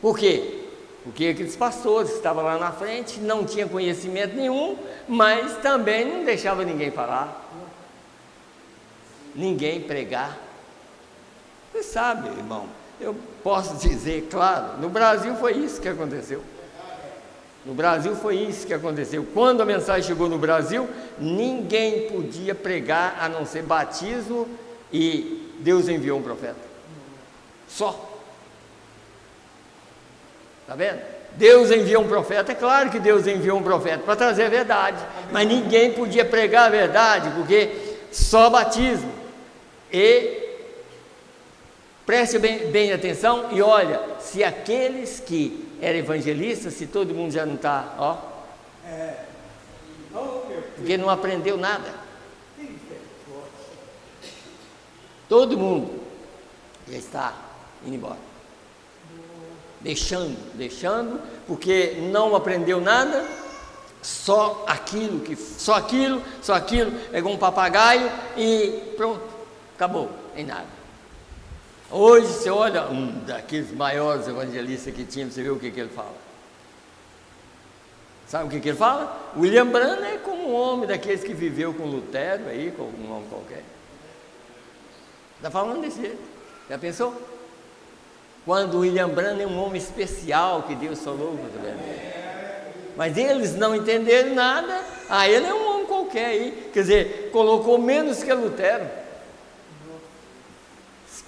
S1: Por quê? Porque aqueles pastores que estavam lá na frente não tinham conhecimento nenhum, mas também não deixavam ninguém falar, ninguém pregar. Você sabe, irmão, eu posso dizer, claro, no Brasil foi isso que aconteceu. No Brasil foi isso que aconteceu. Quando a mensagem chegou no Brasil, ninguém podia pregar a não ser batismo, e Deus enviou um profeta. Só. Está vendo? Deus enviou um profeta. É claro que Deus enviou um profeta para trazer a verdade, mas ninguém podia pregar a verdade, porque só batismo. E preste bem atenção e olha, se aqueles que eram evangelistas, se todo mundo já não está, ó, porque não aprendeu nada. Todo mundo já está indo embora, deixando, porque não aprendeu nada, só aquilo, é igual um papagaio e pronto, acabou, em nada. Hoje você olha um daqueles maiores evangelistas que tinha, você vê o que ele fala. Sabe o que ele fala? William Branham é como um homem daqueles que viveu com Lutero aí, com um homem qualquer. Está falando desse jeito. Já pensou? Quando William Branham é um homem especial que Deus falou, mas eles não entenderam nada. Ele é um homem qualquer aí, quer dizer, colocou menos que Lutero.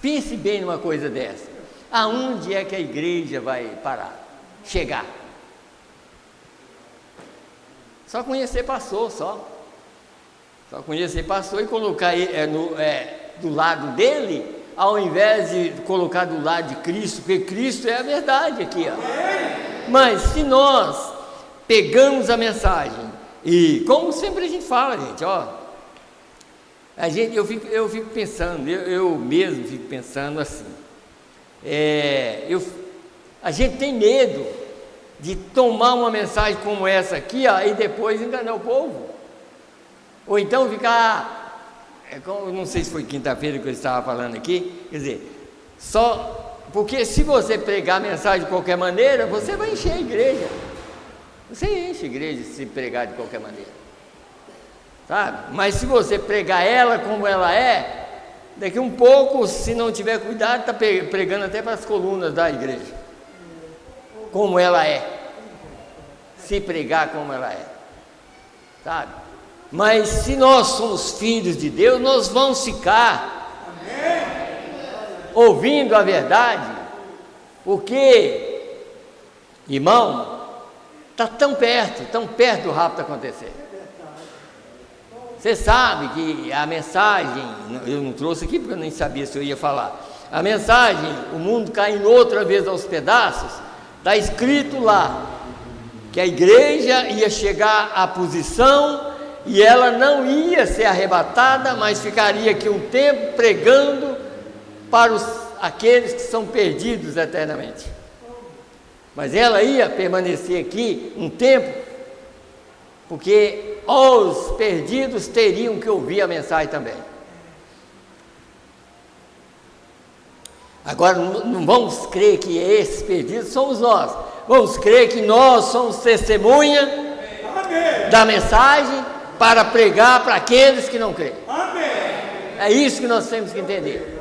S1: Pense bem numa coisa dessa. Aonde é que a igreja vai parar? Chegar? Só conhecer pastor, só conhecer pastor e colocar do lado dele, ao invés de colocar do lado de Cristo, porque Cristo é a verdade aqui, ó. Mas se nós pegamos a mensagem, e como sempre a gente fala, gente, ó, eu fico pensando, eu mesmo fico pensando assim, a gente tem medo de tomar uma mensagem como essa aqui, ó, e depois enganar o povo, ou então ficar, não sei se foi quinta-feira que eu estava falando aqui, quer dizer, porque se você pregar a mensagem de qualquer maneira, você vai encher a igreja, você enche a igreja se pregar de qualquer maneira. Sabe? Mas se você pregar ela como ela é, daqui um pouco, se não tiver cuidado, está pregando até para as colunas da igreja, como ela é, se pregar como ela é, sabe? Mas se nós somos filhos de Deus, nós vamos ficar ouvindo a verdade, porque, irmão, está tão perto do rapto acontecer. Você sabe que a mensagem, eu não trouxe aqui porque eu nem sabia se eu ia falar, a mensagem, o mundo caindo outra vez aos pedaços, está escrito lá, que a igreja ia chegar à posição, e ela não ia ser arrebatada, mas ficaria aqui um tempo pregando para aqueles que são perdidos eternamente. Mas ela ia permanecer aqui um tempo, porque os perdidos teriam que ouvir a mensagem também. Agora, não vamos crer que esses perdidos somos nós, vamos crer que nós somos testemunha da mensagem para pregar para aqueles que não creem. É isso que nós temos que entender,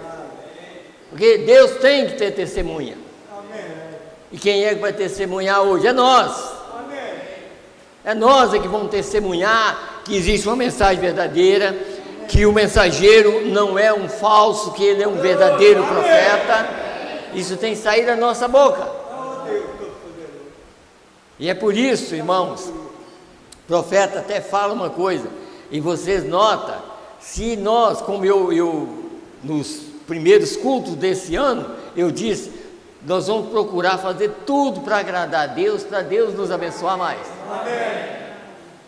S1: porque Deus tem que ter testemunha, e quem é que vai testemunhar hoje? É nós. É nós que vamos testemunhar que existe uma mensagem verdadeira, que o mensageiro não é um falso, que ele é um verdadeiro profeta. Isso tem que sair da nossa boca. E é por isso, irmãos, o profeta até fala uma coisa, e vocês notam, se nós, como eu nos primeiros cultos desse ano, eu disse, nós vamos procurar fazer tudo para agradar a Deus, para Deus nos abençoar mais. Amém.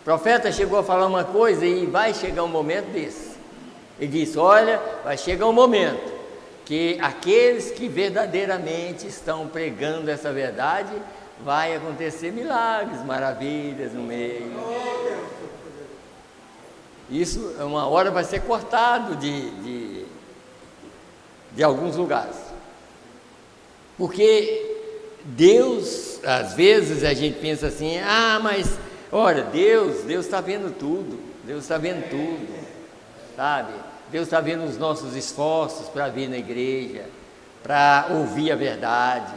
S1: O profeta chegou a falar uma coisa, e vai chegar um momento desse. Ele disse, olha, vai chegar um momento que aqueles que verdadeiramente estão pregando essa verdade, vai acontecer milagres, maravilhas no meio. Isso, uma hora vai ser cortado de alguns lugares. Porque Deus, às vezes a gente pensa assim, mas olha, Deus está vendo tudo, sabe? Deus está vendo os nossos esforços para vir na igreja, para ouvir a verdade.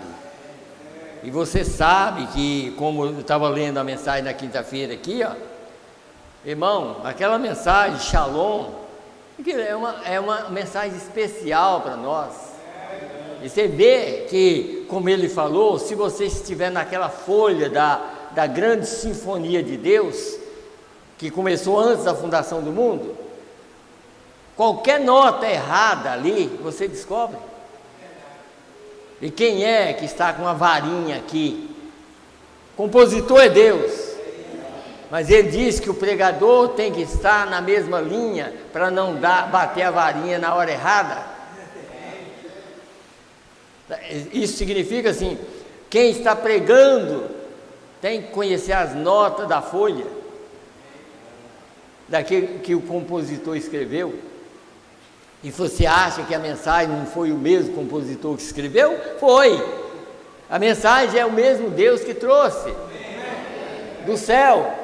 S1: E você sabe que, como eu estava lendo a mensagem na quinta-feira aqui, irmão, aquela mensagem, Shalom, é uma mensagem especial para nós. E você vê que, como ele falou, se você estiver naquela folha da grande sinfonia de Deus, que começou antes da fundação do mundo, qualquer nota errada ali, você descobre. E quem é que está com a varinha aqui? O compositor é Deus, mas ele diz que o pregador tem que estar na mesma linha para não bater a varinha na hora errada. Isso significa assim, quem está pregando tem que conhecer as notas da folha, daquilo que o compositor escreveu. E você acha que a mensagem não foi o mesmo compositor que escreveu? Foi! A mensagem é o mesmo Deus que trouxe do céu.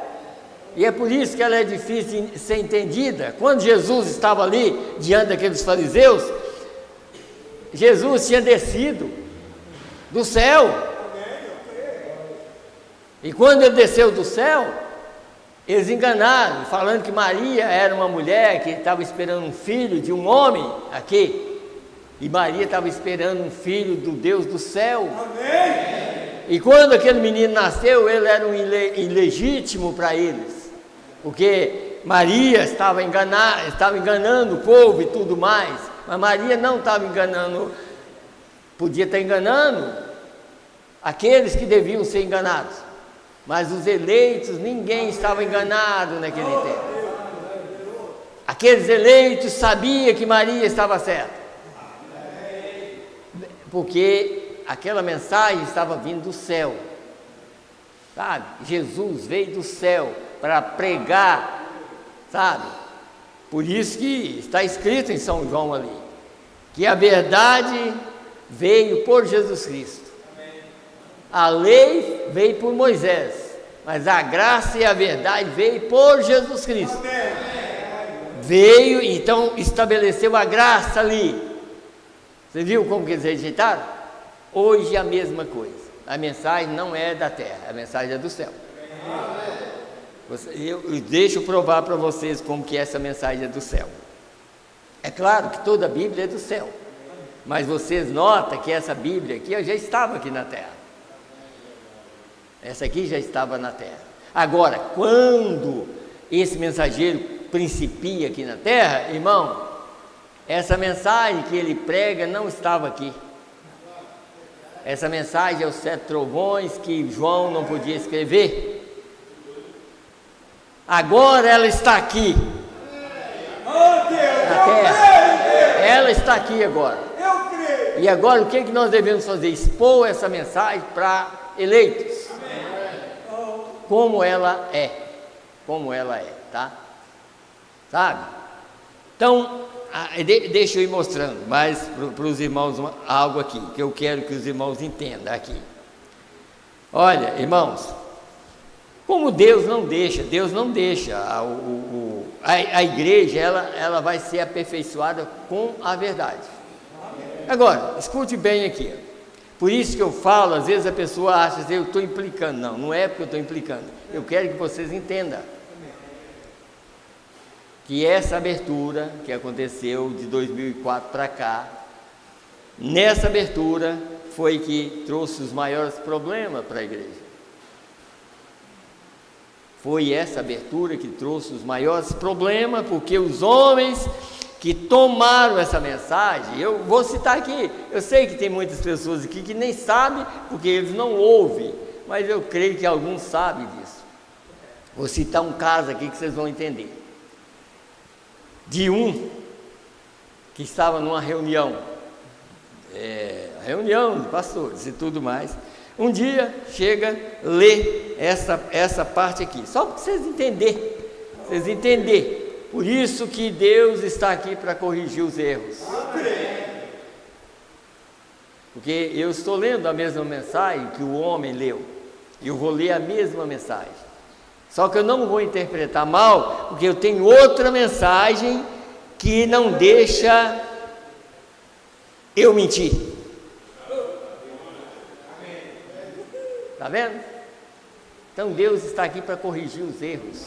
S1: E é por isso que ela é difícil de ser entendida. Quando Jesus estava ali, diante daqueles fariseus, Jesus tinha descido do céu. E quando ele desceu do céu, eles enganaram, falando que Maria era uma mulher que estava esperando um filho de um homem aqui. E Maria estava esperando um filho do Deus do céu. Amém. E quando aquele menino nasceu, ele era um ilegítimo para eles. Porque Maria estava enganando o povo e tudo mais. Mas Maria não estava enganando, podia estar enganando aqueles que deviam ser enganados. Mas os eleitos, ninguém estava enganado naquele tempo. Aqueles eleitos sabiam que Maria estava certa. Porque aquela mensagem estava vindo do céu. Sabe? Jesus veio do céu para pregar, sabe? Por isso que está escrito em São João ali, que a verdade veio por Jesus Cristo. A lei veio por Moisés, mas a graça e a verdade veio por Jesus Cristo. Veio, então estabeleceu a graça ali. Você viu como que eles rejeitaram? Hoje é a mesma coisa. A mensagem não é da terra, a mensagem é do céu. Eu deixo provar para vocês como que essa mensagem é do céu. É claro que toda a Bíblia é do céu, mas vocês notam que essa Bíblia aqui já estava aqui na terra. Essa aqui já estava na terra. Agora, quando esse mensageiro principia aqui na terra, irmão, essa mensagem que ele prega não estava aqui. Essa mensagem é os 7 trovões que João não podia escrever. Agora ela está aqui. Na terra. Ela está aqui agora. E agora o que nós devemos fazer? Expor essa mensagem para eleitos. Como ela é, tá? Sabe? Então, deixa eu ir mostrando mais para os irmãos algo aqui, que eu quero que os irmãos entendam aqui. Olha, irmãos, como Deus não deixa, a igreja, ela vai ser aperfeiçoada com a verdade. Agora, escute bem aqui. Por isso que eu falo, às vezes a pessoa acha assim, eu estou implicando. Não é porque eu estou implicando. Eu quero que vocês entendam que essa abertura que aconteceu de 2004 para cá, nessa abertura foi que trouxe os maiores problemas para a igreja. Foi essa abertura que trouxe os maiores problemas, porque os homens que tomaram essa mensagem, eu vou citar aqui, eu sei que tem muitas pessoas aqui que nem sabem, porque eles não ouvem, mas eu creio que alguns sabem disso. Vou citar um caso aqui que vocês vão entender. De um que estava numa reunião de pastores e tudo mais, um dia chega, lê essa parte aqui, só para vocês entenderem, por isso que Deus está aqui para corrigir os erros. Porque eu estou lendo a mesma mensagem que o homem leu. Eu vou ler a mesma mensagem. Só que eu não vou interpretar mal, porque eu tenho outra mensagem que não deixa eu mentir. Está vendo? Então Deus está aqui para corrigir os erros.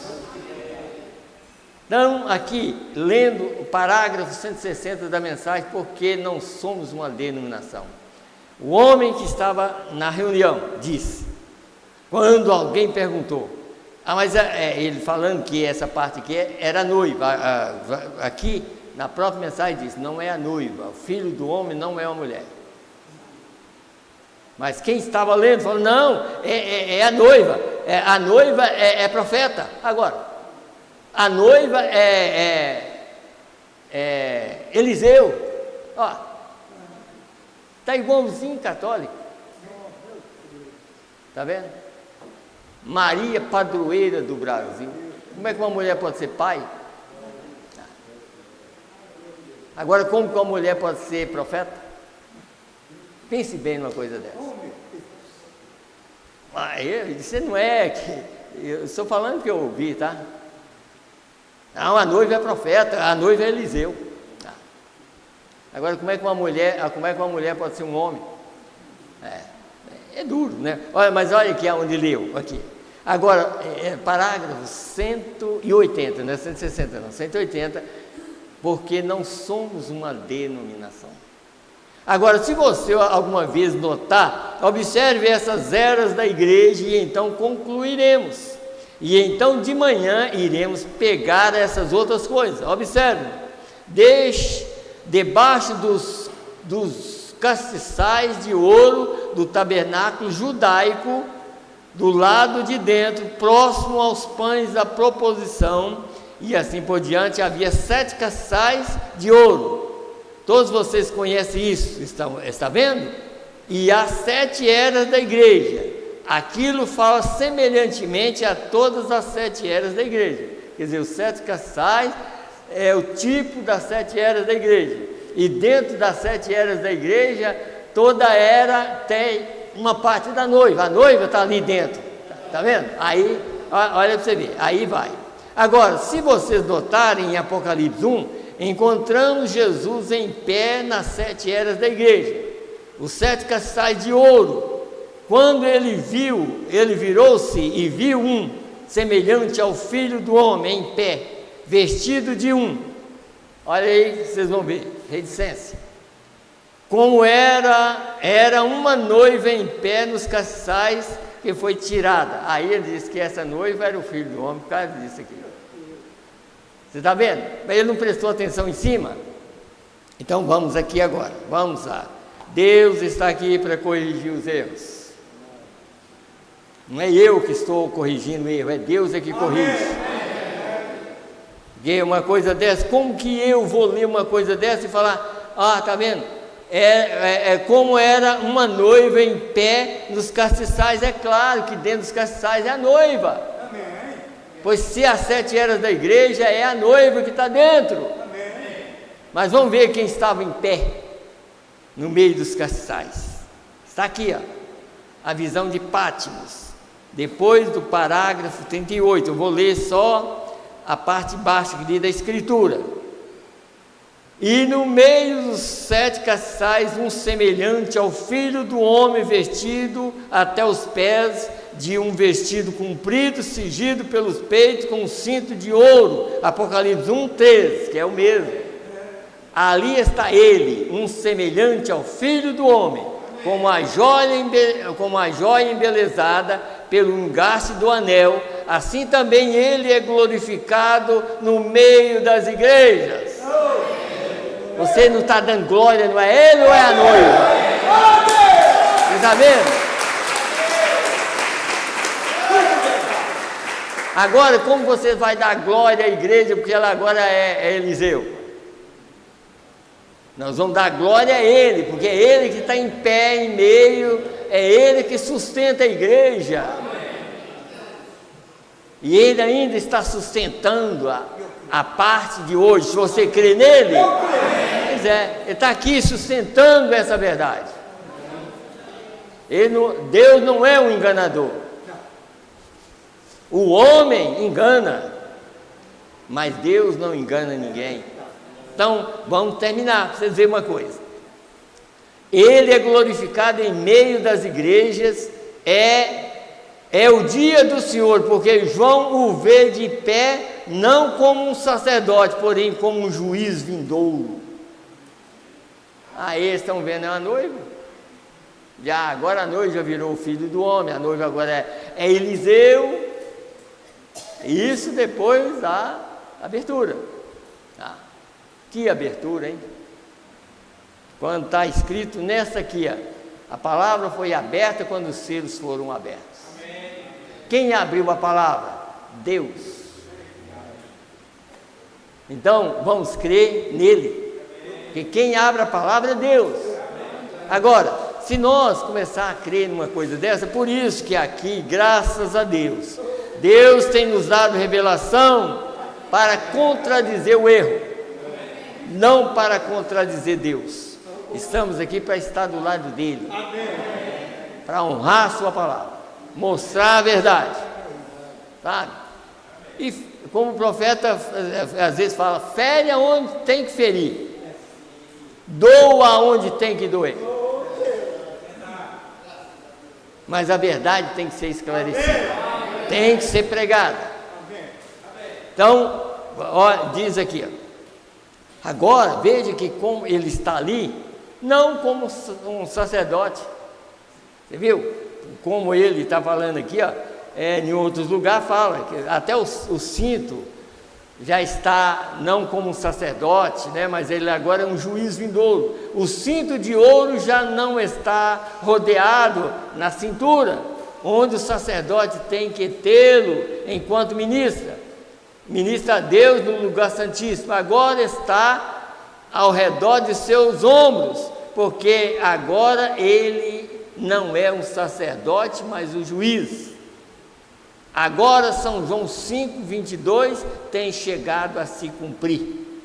S1: Então, aqui, lendo o parágrafo 160 da mensagem, porque não somos uma denominação. O homem que estava na reunião disse, quando alguém perguntou, mas ele falando que essa parte aqui era a noiva, aqui na própria mensagem diz, não é a noiva, o filho do homem não é uma mulher. Mas quem estava lendo falou, não, é a noiva, a noiva é profeta. Agora, a noiva é Eliseu, ó, está igualzinho católico, está vendo? Maria, padroeira do Brasil. Como é que uma mulher pode ser pai? Agora, como que uma mulher pode ser profeta? Pense bem numa coisa dessa. Você não é que... Eu estou falando que eu ouvi, tá? Não, a noiva é profeta, a noiva é Eliseu. Agora, como é que uma mulher pode ser um homem? É duro, né? Mas olha aqui onde leu, aqui. Agora, parágrafo 180, não é 160 não, 180, porque não somos uma denominação. Agora, se você alguma vez notar, observe essas eras da igreja e então concluiremos. E então de manhã iremos pegar essas outras coisas. Observe, debaixo dos castiçais de ouro do tabernáculo judaico, do lado de dentro, próximo aos pães da proposição, e assim por diante, havia 7 castiçais de ouro. Todos vocês conhecem isso, está vendo? E as 7 eras da igreja. Aquilo fala semelhantemente a todas as 7 eras da igreja. Quer dizer, os 7 castiçais é o tipo das 7 eras da igreja. E dentro das 7 eras da igreja, toda era tem uma parte da noiva. A noiva está ali dentro. Está vendo? Aí, olha para você ver. Aí vai. Agora, se vocês notarem em Apocalipse 1, encontramos Jesus em pé nas 7 eras da igreja. Os 7 castiçais de ouro. Quando ele virou-se e viu um, semelhante ao Filho do Homem, em pé, vestido de um. Olha aí, vocês vão ver, reticência. Como era uma noiva em pé nos castiçais que foi tirada. Aí ele disse que essa noiva era o Filho do Homem, por causa disso aqui. Você está vendo? Mas ele não prestou atenção em cima. Então vamos aqui agora, vamos lá. Deus está aqui para corrigir os erros. Não é eu que estou corrigindo o erro, é Deus que corrige. Porque uma coisa dessa, como que eu vou ler uma coisa dessa e falar, está vendo? Como era uma noiva em pé nos castiçais, é claro que dentro dos castiçais é a noiva. Pois se as 7 eras da igreja, é a noiva que está dentro. Mas vamos ver quem estava em pé no meio dos castiçais. Está aqui, ó, a visão de Pátimos. Depois do parágrafo 38, eu vou ler só a parte baixa aqui da escritura. E no meio dos 7 castiçais, um semelhante ao Filho do Homem, vestido até os pés de um vestido comprido, cingido pelos peitos com um cinto de ouro. Apocalipse 1:13, que é o mesmo. Ali está ele, um semelhante ao Filho do Homem, como a joia embelezada pelo engaste do anel. Assim também ele é glorificado no meio das igrejas. Você não está dando glória, não é ele ou é a noiva? Você está vendo? Agora, como você vai dar glória à igreja, porque ela agora é Eliseu? Nós vamos dar glória a ele, porque é ele que está em pé, em meio, é ele que sustenta a igreja. E ele ainda está sustentando a parte de hoje. Se você crê nele, pois ele está aqui sustentando essa verdade. Deus não é um enganador. O homem engana, mas Deus não engana ninguém. Então, vamos terminar, para vocês verem uma coisa. Ele é glorificado em meio das igrejas, é o dia do Senhor, porque João o vê de pé, não como um sacerdote, porém como um juiz vindouro. Eles estão vendo a noiva. Agora a noiva já virou o filho do homem, a noiva agora é Eliseu. Isso depois da abertura. Que abertura, hein? Quando está escrito nessa aqui, a palavra foi aberta quando os selos foram abertos. Amém. Quem abriu a palavra? Deus. Então, vamos crer nele. Porque quem abre a palavra é Deus. Agora, se nós começar a crer numa coisa dessa, por isso que aqui, graças a Deus, Deus tem nos dado revelação para contradizer o erro, não para contradizer Deus. Estamos aqui para estar do lado dele, para honrar a sua palavra, mostrar a verdade, sabe? E como o profeta às vezes fala, fere aonde tem que ferir, doa aonde tem que doer, mas a verdade tem que ser esclarecida, tem que ser pregada. Então, diz aqui, agora veja que como ele está ali, não como um sacerdote, você viu? Como ele está falando aqui, em outros lugares fala, que até o cinto já está, não como um sacerdote, né, mas ele agora é um juiz vindouro. O cinto de ouro já não está rodeado na cintura, onde o sacerdote tem que tê-lo enquanto ministra a Deus no lugar santíssimo. Agora está ao redor de seus ombros, porque agora ele não é um sacerdote, mas o juiz. Agora São João 5:22 tem chegado a se cumprir.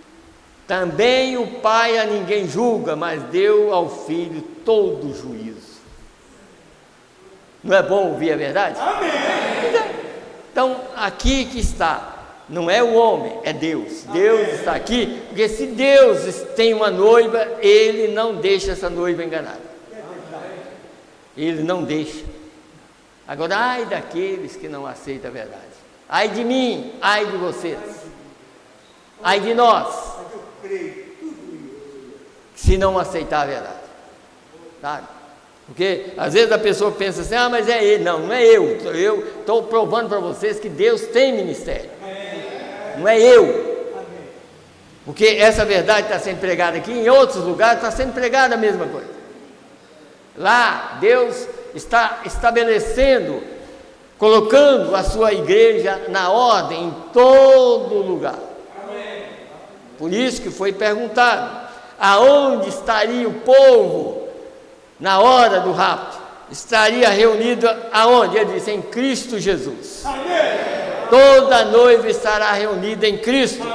S1: Também o Pai a ninguém julga, mas deu ao Filho todo o juízo. Não é bom ouvir a verdade? Amém! Então, aqui que está. Não é o homem, é Deus. Deus está aqui, porque se Deus tem uma noiva, Ele não deixa essa noiva enganada. Ele não deixa. Agora, ai daqueles que não aceitam a verdade. Ai de mim, ai de vocês. Ai de nós, se não aceitar a verdade. Sabe? Porque às vezes a pessoa pensa assim, mas é ele. Não, não é eu. Eu estou provando para vocês que Deus tem ministério. Não é eu. Porque essa verdade está sendo pregada aqui, em outros lugares está sendo pregada a mesma coisa. Lá, Deus está estabelecendo, colocando a sua igreja na ordem em todo lugar. Por isso que foi perguntado, aonde estaria o povo na hora do rapto? Estaria reunido aonde? Ele disse, em Cristo Jesus. Toda noiva estará reunida em Cristo.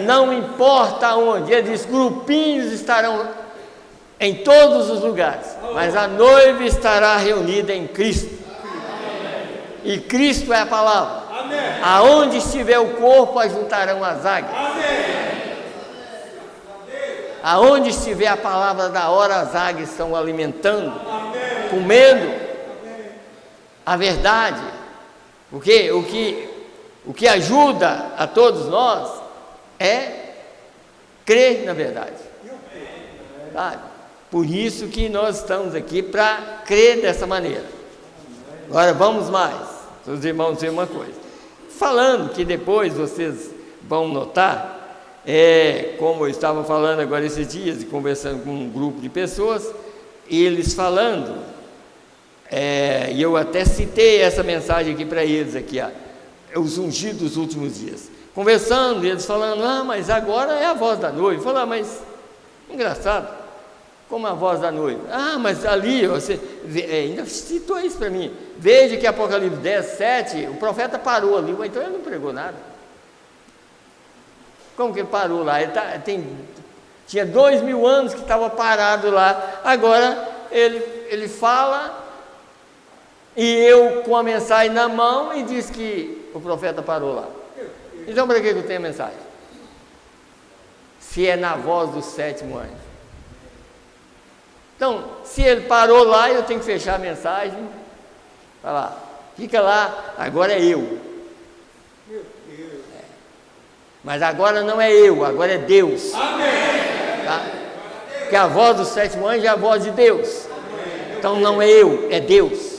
S1: Não importa onde. Ele diz, grupinhos estarão em todos os lugares, mas a noiva estará reunida em Cristo. E Cristo é a palavra. Aonde estiver o corpo, ajuntarão as águias. Aonde estiver a palavra da hora, as águias estão alimentando, comendo a verdade. Porque o que ajuda a todos nós é crer na verdade. Sabe? Por isso que nós estamos aqui, para crer dessa maneira. Agora vamos mais, os irmãos, dizer uma coisa. Falando que depois vocês vão notar, como eu estava falando agora esses dias, conversando com um grupo de pessoas, eles falando, e eu até citei essa mensagem aqui para eles, aqui, os ungidos dos últimos dias. Conversando, eles falando, mas agora é a voz da noiva. Falar, mas engraçado, como a voz da noiva. Mas ali, você ainda citou isso para mim. Veja que Apocalipse 10, 7, o profeta parou ali, então ele não pregou nada. Como que ele parou lá? Tinha 2000 anos que estava parado lá, agora ele ele fala, e eu com a mensagem na mão, e diz que o profeta parou lá. Então para que eu tenho a mensagem? Se é na voz do sétimo anjo. Então, se ele parou lá, eu tenho que fechar a mensagem, falar, fica lá, agora é eu. Mas agora não é eu, agora é Deus. Tá? Porque a voz do sétimo anjo é a voz de Deus. Então não é eu, é Deus.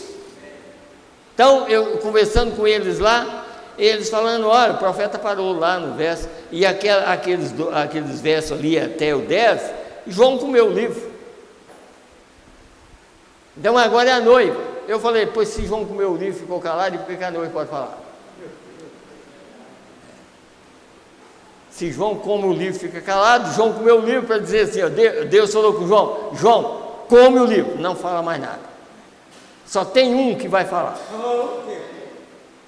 S1: Então, eu conversando com eles lá, eles falando, olha, o profeta parou lá no verso, e aqueles versos ali até o 10, João comeu o livro. Então agora é a noiva. Eu falei, pois se João comeu o livro, ficou calado, e por que a noiva pode falar? Se João come o livro, fica calado, João comeu o livro para dizer assim, ó, Deus falou com João, João, come o livro, não fala mais nada. Só tem um que vai falar.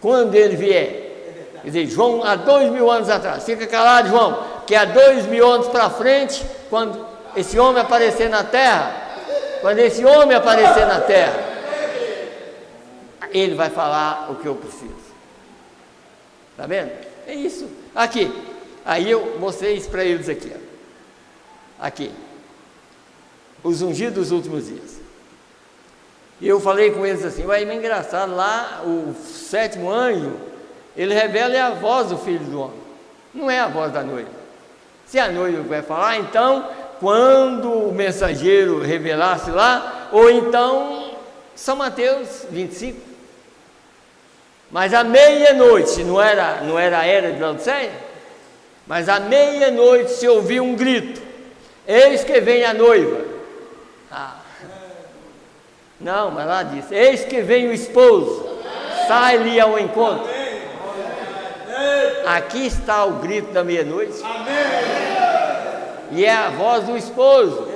S1: Quando ele vier, quer dizer, João há 2000 anos atrás, fica calado, João, que há 2000 anos para frente, quando esse homem aparecer na terra, ele vai falar o que eu preciso. Está vendo? É isso. Aqui. Aí eu mostrei isso para eles aqui. Ó. Aqui. Os ungidos dos últimos dias. E eu falei com eles assim, vai, é engraçado, lá o sétimo anjo, ele revela a voz do Filho do Homem. Não é a voz da noiva. Se a noiva vai falar, então, quando o mensageiro revelasse lá, ou então, São Mateus 25. Mas à meia-noite, não era a era de Laodiceia? Mas à meia-noite se ouviu um grito, eis que vem a noiva. Não, mas lá diz, eis que vem o esposo, sai-lhe ao encontro. Aqui está o grito da meia-noite. E é a voz do esposo.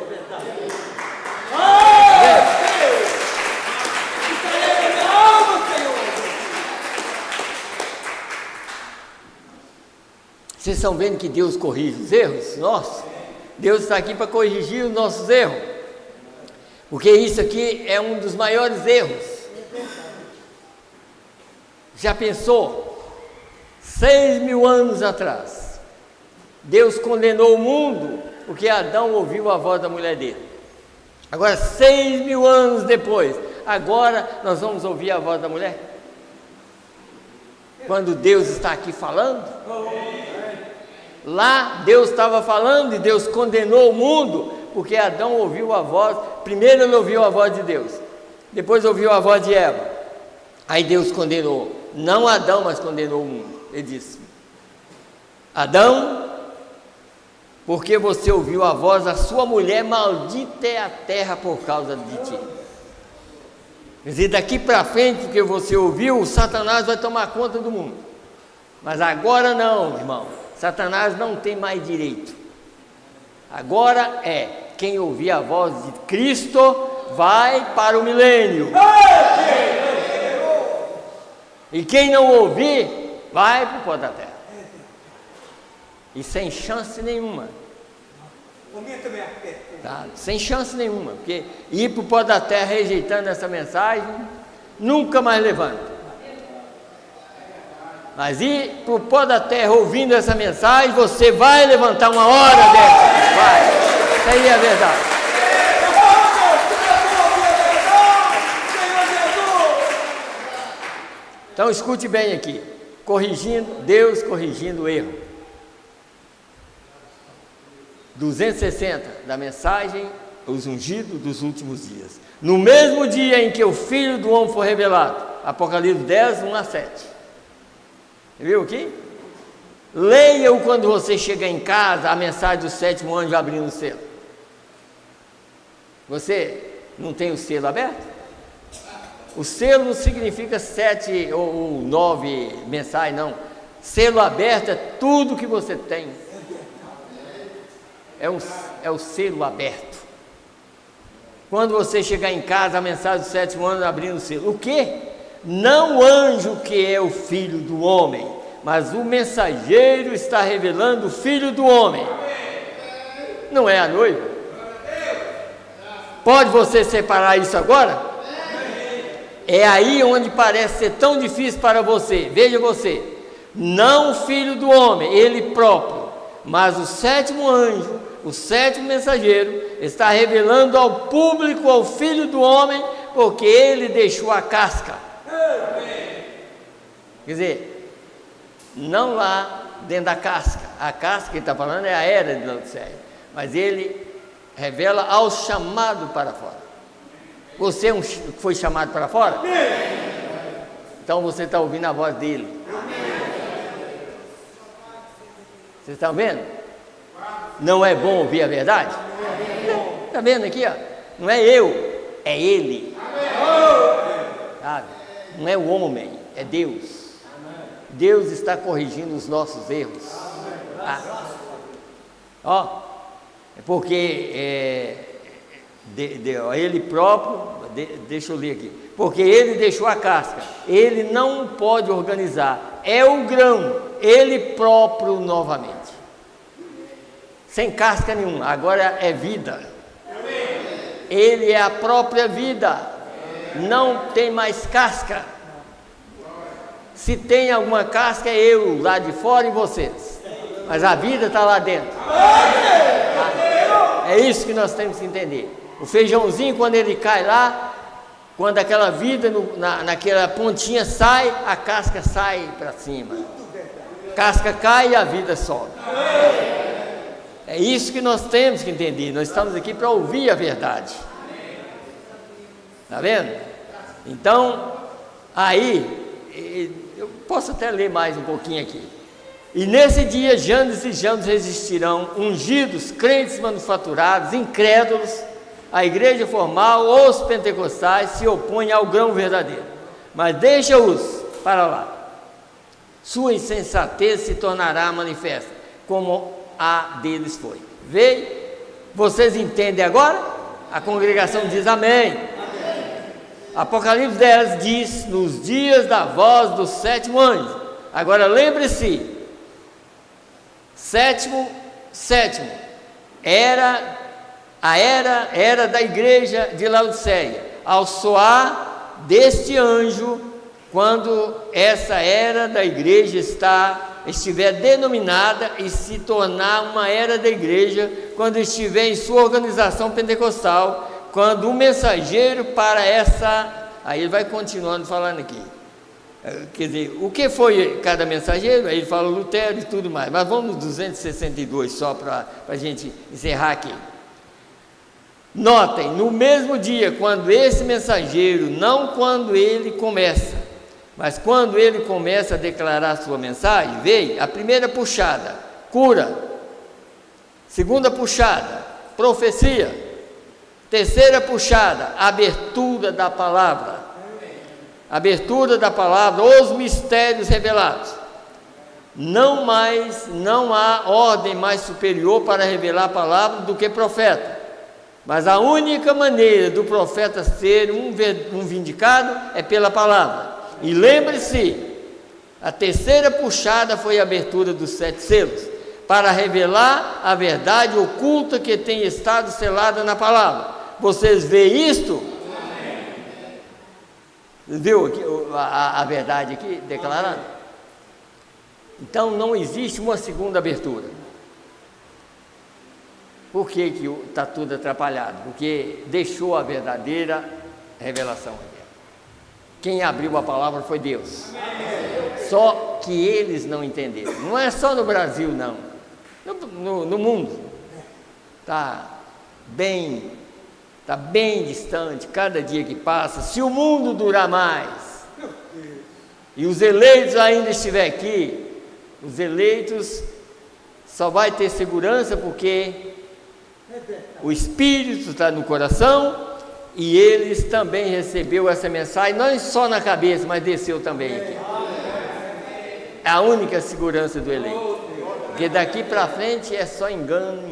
S1: Vocês estão vendo que Deus corrige os erros? Nossa, Deus está aqui para corrigir os nossos erros. Porque isso aqui é um dos maiores erros. Já pensou? 6.000 anos atrás, Deus condenou o mundo porque Adão ouviu a voz da mulher dele. Agora, 6.000 anos depois, agora nós vamos ouvir a voz da mulher? Quando Deus está aqui falando? Lá Deus estava falando e Deus condenou o mundo porque Adão ouviu a voz. Primeiro ele ouviu a voz de Deus, depois ouviu a voz de Eva. Aí Deus condenou, não Adão, mas condenou o mundo. Ele disse, Adão, porque você ouviu a voz da sua mulher, maldita é a terra por causa de ti. Quer dizer, daqui para frente, porque você ouviu, o Satanás vai tomar conta do mundo. Mas agora não, irmão, Satanás não tem mais direito. Agora quem ouvir a voz de Cristo vai para o milênio. E quem não ouvir, vai para o pó da terra. E sem chance nenhuma. Tá? Sem chance nenhuma. Porque ir para o pó da terra rejeitando essa mensagem, nunca mais levanta. Mas ir para o pó da terra ouvindo essa mensagem, você vai levantar uma hora dessa. Vai. Isso aí é a verdade. Então escute bem aqui. Deus corrigindo o erro. 260 da mensagem, os ungidos dos últimos dias. No mesmo dia em que o Filho do Homem for revelado. Apocalipse 10, 1 a 7. Viu aqui? Leia-o quando você chegar em casa, a mensagem do sétimo anjo abrindo o selo. Você não tem o selo aberto? O selo não significa 7 ou 9 mensagens, não. Selo aberto é tudo que você tem. É o selo aberto. Quando você chegar em casa, a mensagem do sétimo anjo abrindo o selo. O quê? Não o anjo que é o Filho do Homem, mas o mensageiro está revelando o Filho do Homem. Não é a noiva. Pode você separar isso agora? É aí onde parece ser tão difícil para você. Veja você, não o Filho do homem, ele próprio, mas o sétimo anjo, o sétimo mensageiro, está revelando ao público, ao Filho do homem, porque ele deixou a casca. Quer dizer, não lá dentro da casca. A casca que ele está falando é a era de Laodiceia, mas ele revela ao chamado para fora. Você foi chamado para fora? Então você está ouvindo a voz dele. Vocês estão vendo? Não é bom ouvir a verdade? Está vendo aqui, ó? Não é eu, é ele. Sabe? Não é o homem, é Deus. Deus está corrigindo os nossos erros. Ó, é porque ele próprio, deixa eu ler aqui, porque ele deixou a casca, ele não pode organizar, é o grão, ele próprio novamente, sem casca nenhuma, agora é vida, ele é a própria vida, não tem mais casca. Se tem alguma casca, é eu lá de fora e vocês, mas a vida está lá dentro. É isso que nós temos que entender. O feijãozinho, quando ele cai lá, quando aquela vida naquela pontinha sai, a casca sai para cima. A casca cai e a vida sobe. É isso que nós temos que entender. Nós estamos aqui para ouvir a verdade. Está vendo? Então, aí, eu posso até ler mais um pouquinho aqui. E nesse dia, Janes e Jambres resistirão, ungidos, crentes manufaturados, incrédulos. A igreja formal, os pentecostais, se opõem ao grão verdadeiro, mas deixa-os para lá. Sua insensatez se tornará manifesta, como a deles foi. Veio? Vocês entendem agora? A congregação diz amém. Apocalipse 10 diz, nos dias da voz do sétimo anjo. Agora lembre-se, sétimo, era da igreja de Laodiceia, ao soar deste anjo, quando essa era da igreja estiver denominada e se tornar uma era da igreja, quando estiver em sua organização pentecostal, quando o mensageiro para essa, aí ele vai continuando falando aqui, quer dizer, o que foi cada mensageiro, aí ele fala Lutero e tudo mais, mas vamos no 262 só para a gente encerrar aqui. Notem, no mesmo dia, quando esse mensageiro, não quando ele começa, mas quando ele começa a declarar sua mensagem, veio a primeira puxada, cura, segunda puxada, profecia, terceira puxada, abertura da palavra, os mistérios revelados. Não há ordem mais superior para revelar a palavra do que profeta. Mas a única maneira do profeta ser um vindicado é pela palavra. E lembre-se, a terceira puxada foi a abertura dos 7 selos, para revelar a verdade oculta que tem estado selada na palavra. Vocês veem isto? Viu a verdade aqui declarada? Então não existe uma segunda abertura. Por que está tudo atrapalhado? Porque deixou a verdadeira revelação aqui. Quem abriu a palavra foi Deus. Só que eles não entenderam. Não é só no Brasil, não. No mundo. Está bem distante, cada dia que passa. Se o mundo durar mais, e os eleitos ainda estiverem aqui, os eleitos só vai ter segurança porque o Espírito está no coração e eles também recebeu essa mensagem, não só na cabeça, mas desceu também aqui. É a única segurança do eleito, porque daqui para frente é só engano.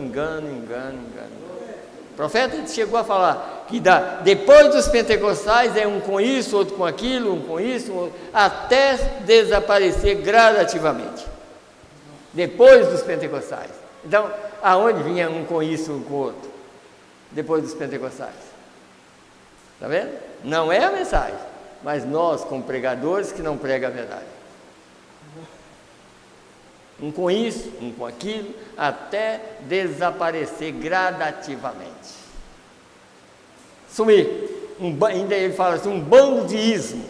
S1: O profeta chegou a falar que depois dos pentecostais é um com isso, outro com aquilo, um com isso, até desaparecer gradativamente, depois dos pentecostais. Então, aonde vinha um com isso, um com o outro, depois dos pentecostais? Está vendo? Não é a mensagem, mas nós, como pregadores, que não pregam a verdade. Um com isso, um com aquilo, até desaparecer gradativamente. Sumir. Ainda ele fala assim, um bando de ismo.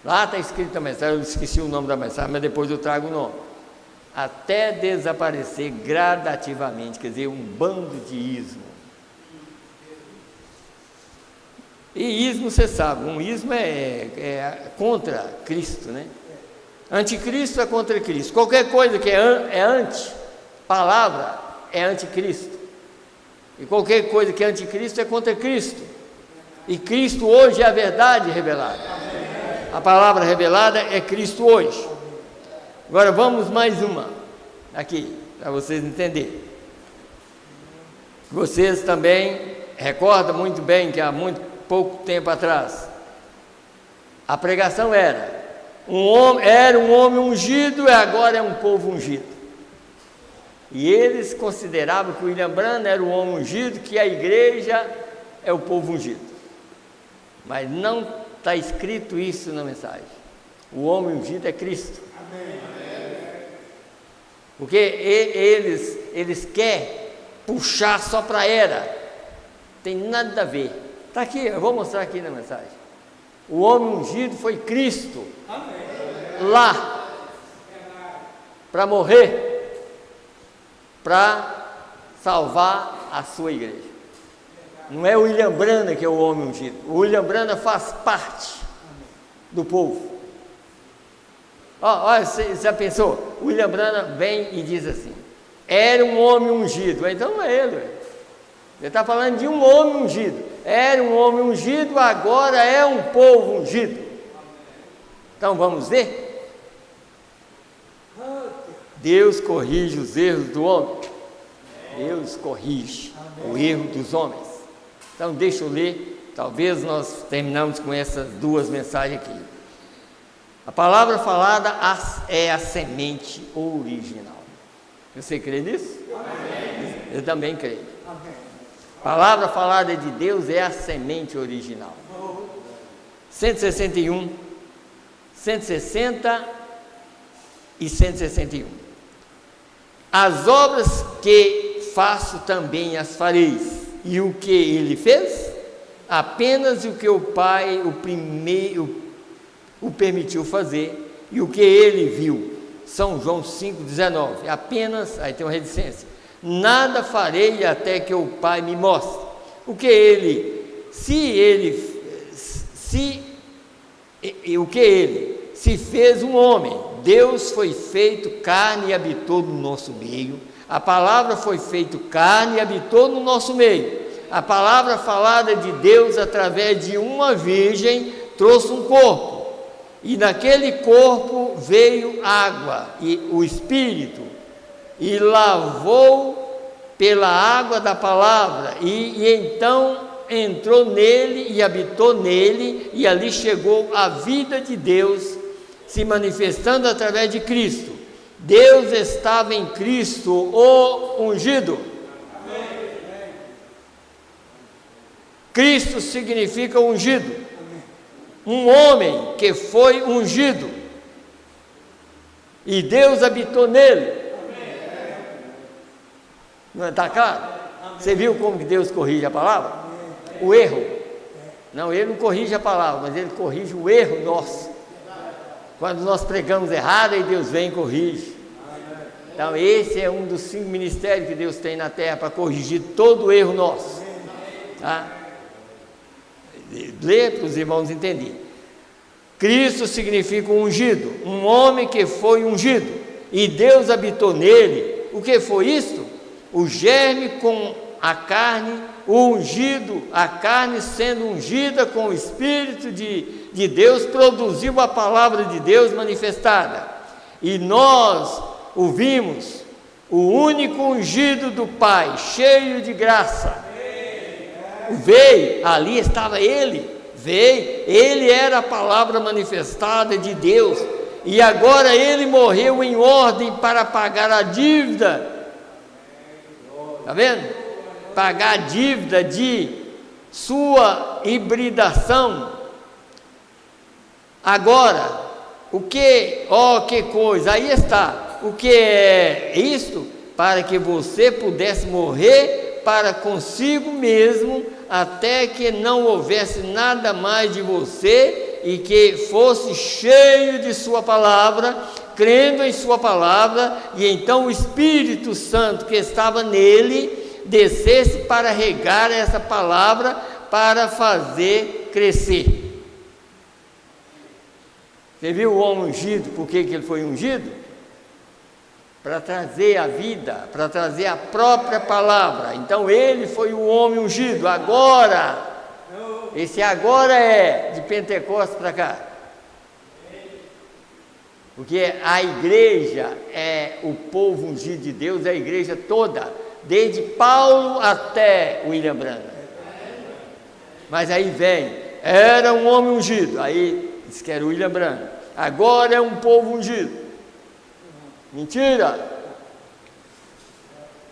S1: Lá está escrito a mensagem, eu esqueci o nome da mensagem, mas depois eu trago o nome. Até desaparecer gradativamente, quer dizer, um bando de ismo. E ismo, você sabe, um ismo é contra Cristo, né? Anticristo é contra Cristo. Qualquer coisa que é anti, palavra, é anticristo. E qualquer coisa que é anticristo é contra Cristo. E Cristo hoje é a verdade revelada. A palavra revelada é Cristo hoje. Agora vamos mais uma aqui, para vocês entenderem. Vocês também recordam muito bem que há muito pouco tempo atrás, a pregação era um homem ungido e agora é um povo ungido. E eles consideravam que o William Branham era o homem ungido, que a igreja é o povo ungido. Mas não está escrito isso na mensagem. O homem ungido é Cristo. Porque eles querem puxar só para a era. Tem nada a ver. Está aqui, eu vou mostrar aqui na mensagem. O homem ungido foi Cristo. Lá. Para morrer. Para salvar a sua igreja. Não é o William Branham que é o homem ungido. O William Branham faz parte do povo. Olha, você já pensou? O William Branham vem e diz assim: era um homem ungido. Então não é ele. Ele está falando de um homem ungido. Era um homem ungido, agora é um povo ungido. Então vamos ver? Deus corrige os erros do homem. Deus corrige o erro dos homens. Então deixa eu ler. Talvez nós terminamos com essas duas mensagens aqui. A palavra falada é a semente original. Você crê nisso? Amém. Eu também creio. Amém. A palavra falada de Deus é a semente original. 161, 160 e 161. As obras que faço também as fareis. E o que ele fez? Apenas o que o Pai o permitiu fazer e o que ele viu. São João 5,19. Apenas, aí tem uma reticência. Nada farei até que o Pai me mostre. O que ele, se fez um homem. Deus foi feito carne e habitou no nosso meio. A palavra foi feita carne e habitou no nosso meio. A palavra falada de Deus através de uma virgem trouxe um corpo. E naquele corpo veio água e o Espírito, e lavou pela água da palavra, e então entrou nele e habitou nele, e ali chegou a vida de Deus, se manifestando através de Cristo. Deus estava em Cristo, o ungido. Cristo significa ungido. Um homem que foi ungido, e Deus habitou nele. Não está claro? Você viu como que Deus corrige a palavra? O erro. Não, ele não corrige a palavra, mas ele corrige o erro nosso. Quando nós pregamos errado, aí Deus vem e corrige. Então esse é um dos 5 ministérios que Deus tem na terra, para corrigir todo o erro nosso. Tá? Lê para os irmãos entenderem. Cristo significa um ungido, um homem que foi ungido, e Deus habitou nele. O que foi isto? O germe com a carne, o ungido, a carne sendo ungida com o Espírito de Deus, produziu a palavra de Deus manifestada. E nós ouvimos o único ungido do Pai, cheio de graça. Veio, ali estava ele, veio, ele era a palavra manifestada de Deus, e agora ele morreu em ordem para pagar a dívida. Está vendo? Pagar a dívida de sua hibridação. Agora, que coisa, aí está, o que é isto? Para que você pudesse morrer para consigo mesmo, até que não houvesse nada mais de você, e que fosse cheio de sua palavra, crendo em sua palavra, e então o Espírito Santo que estava nele, descesse para regar essa palavra, para fazer crescer. Você viu o homem ungido, por que ele foi ungido? Para trazer a vida, para trazer a própria palavra. Então ele foi o homem ungido. Agora, esse agora é de Pentecostes para cá. Porque a igreja é o povo ungido de Deus, é a igreja toda, desde Paulo até William Branham. Mas aí vem, era um homem ungido, aí diz que era William Branham. Agora é um povo ungido. Mentira!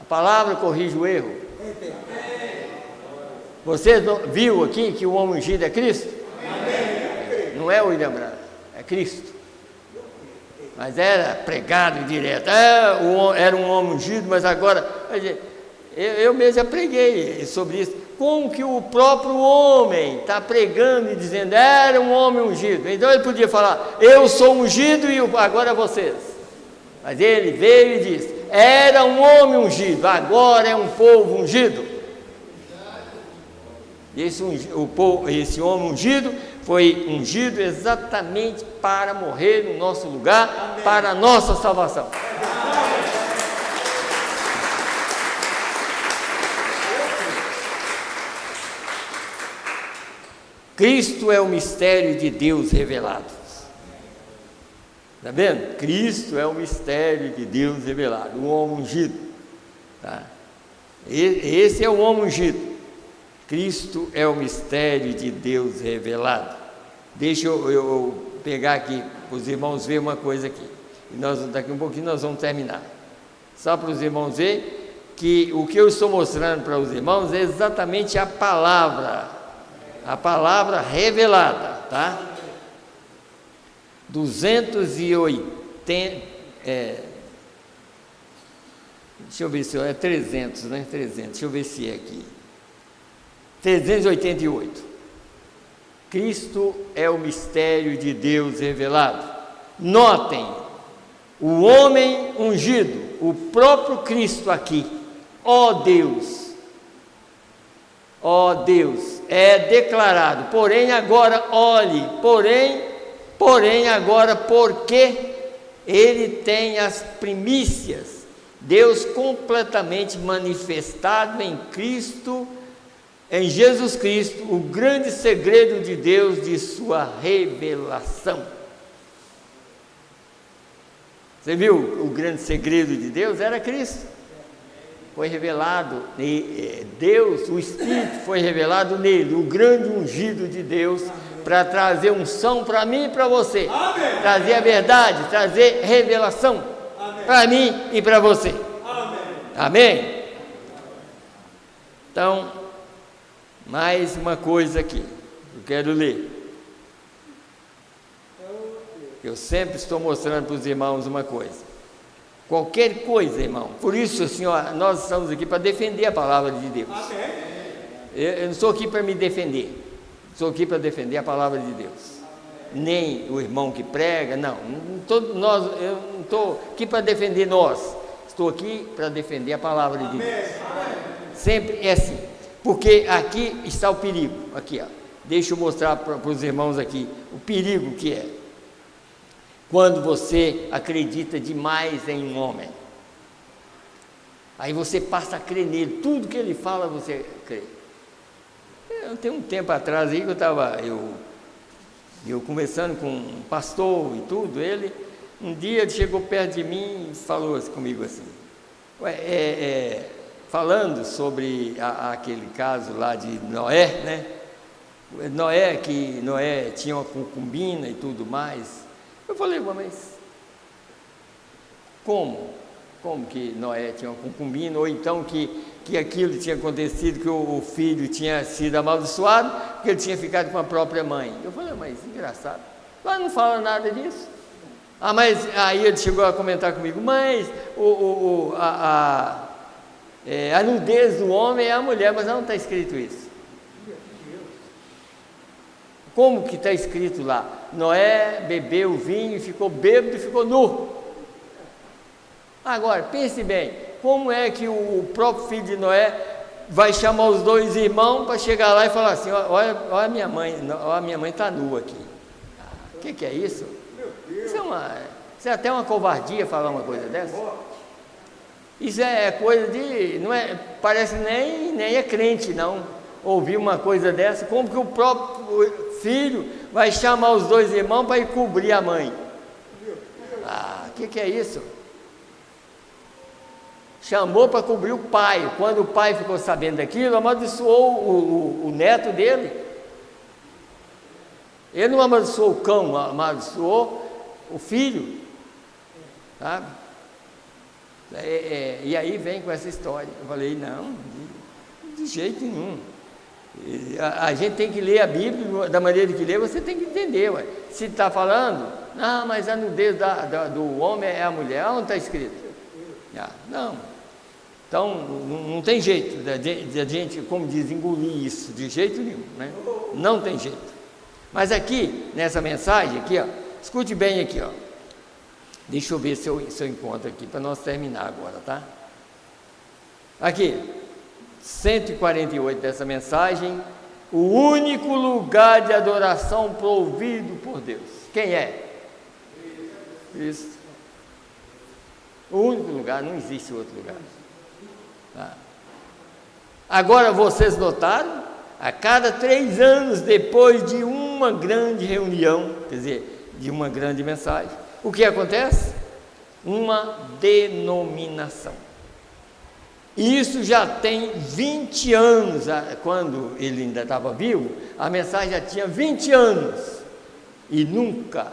S1: A palavra corrige o erro. Você viu aqui que o homem ungido é Cristo? Não é o William Branham, é Cristo. Mas era pregado direto. Era um homem ungido, mas agora... Eu mesmo já preguei sobre isso. Como que o próprio homem está pregando e dizendo, era um homem ungido. Então ele podia falar, eu sou ungido e agora vocês. Mas ele veio e disse, era um homem ungido, agora é um povo ungido. E esse homem ungido foi ungido exatamente para morrer no nosso lugar, para a nossa salvação. Cristo é o mistério de Deus revelado. Está vendo? Cristo é o mistério de Deus revelado, o homem ungido. Tá? Esse é o homem ungido. Cristo é o mistério de Deus revelado. Deixa eu pegar aqui, para os irmãos verem uma coisa aqui. E daqui a um pouquinho nós vamos terminar. Só para os irmãos verem que o que eu estou mostrando para os irmãos é exatamente a palavra revelada, tá? 280, deixa eu ver se é 300, né? 300, deixa eu ver se é aqui. 388. Cristo é o mistério de Deus revelado. Notem, o homem ungido, o próprio Cristo aqui, ó Deus, é declarado, porém agora olhe, porém agora porque ele tem as primícias, Deus completamente manifestado em Cristo, em Jesus Cristo, o grande segredo de Deus de sua revelação. Você viu o grande segredo de Deus? Era Cristo. Foi revelado, Deus, o Espírito foi revelado nele, o grande ungido de Deus, para trazer unção para mim e para você. Amém. Trazer a verdade, trazer revelação para mim e para você. Amém. Amém? Então, mais uma coisa aqui, eu quero ler. Eu sempre estou mostrando para os irmãos uma coisa. Qualquer coisa, irmão. Por isso, Senhor, nós estamos aqui para defender a palavra de Deus. Eu não estou aqui para me defender. Estou aqui para defender a palavra de Deus. Nem o irmão que prega, não. Eu não estou aqui para defender nós. Estou aqui para defender a palavra de Deus. Sempre é assim. Porque aqui está o perigo. Aqui, ó. Deixa eu mostrar para os irmãos aqui o perigo que é. Quando você acredita demais em um homem, aí você passa a crer nele, tudo que ele fala você crê. Eu tenho um tempo atrás aí que eu estava conversando com um pastor e tudo, um dia ele chegou perto de mim e falou assim, comigo assim, falando sobre aquele caso lá de Noé, né? Noé tinha uma concubina e tudo mais. Eu falei, mas como que Noé tinha uma concubina, ou então que que aquilo tinha acontecido, que o filho tinha sido amaldiçoado, porque ele tinha ficado com a própria mãe. Eu falei, mas engraçado, lá não fala nada disso. Mas aí ele chegou a comentar comigo, mas a nudez do homem é a mulher, mas não está escrito isso. Como que está escrito lá? Noé bebeu vinho, ficou bêbado e ficou nu. Agora, pense bem, como é que o próprio filho de Noé vai chamar os dois irmãos para chegar lá e falar assim, olha a minha mãe está nua aqui. O que é isso? Isso é até uma covardia falar uma coisa dessa. Isso é coisa de, não é, parece nem é crente não, ouvir uma coisa dessa. Como que o próprio filho vai chamar os dois irmãos para ir cobrir a mãe? O que é isso? Chamou para cobrir o pai. Quando o pai ficou sabendo daquilo, amaldiçoou o neto dele. Ele não amaldiçoou o cão, amaldiçoou o filho, sabe? E aí vem com essa história. Eu falei, não, de jeito nenhum. A gente tem que ler a Bíblia da maneira que lê, você tem que entender. Ué. Se está falando, mas a nudez do homem é a mulher, onde está escrito? Não. Então, não tem jeito de a gente, como diz, engolir isso, de jeito nenhum, né? Não tem jeito. Mas aqui, nessa mensagem, aqui, ó, escute bem aqui, ó. Deixa eu ver se eu encontro aqui, para nós terminar agora, tá? Aqui, 148 dessa mensagem, o único lugar de adoração provido por Deus. Quem é? Cristo. O único lugar, não existe outro lugar. Tá? Agora vocês notaram? A cada 3 anos, depois de uma grande reunião, quer dizer, de uma grande mensagem, o que acontece? Uma denominação. Isso já tem 20 anos, quando ele ainda estava vivo, a mensagem já tinha 20 anos, e nunca,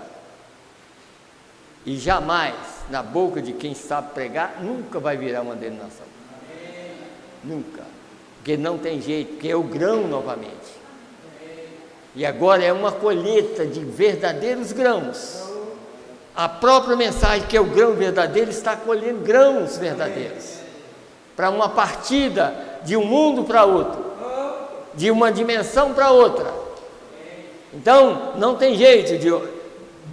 S1: e jamais, na boca de quem sabe pregar, nunca vai virar uma denominação. Nunca, porque não tem jeito, porque é o grão novamente. E agora é uma colheita de verdadeiros grãos. A própria mensagem, que é o grão verdadeiro, está colhendo grãos verdadeiros. Para uma partida de um mundo para outro, de uma dimensão para outra. Então, não tem jeito,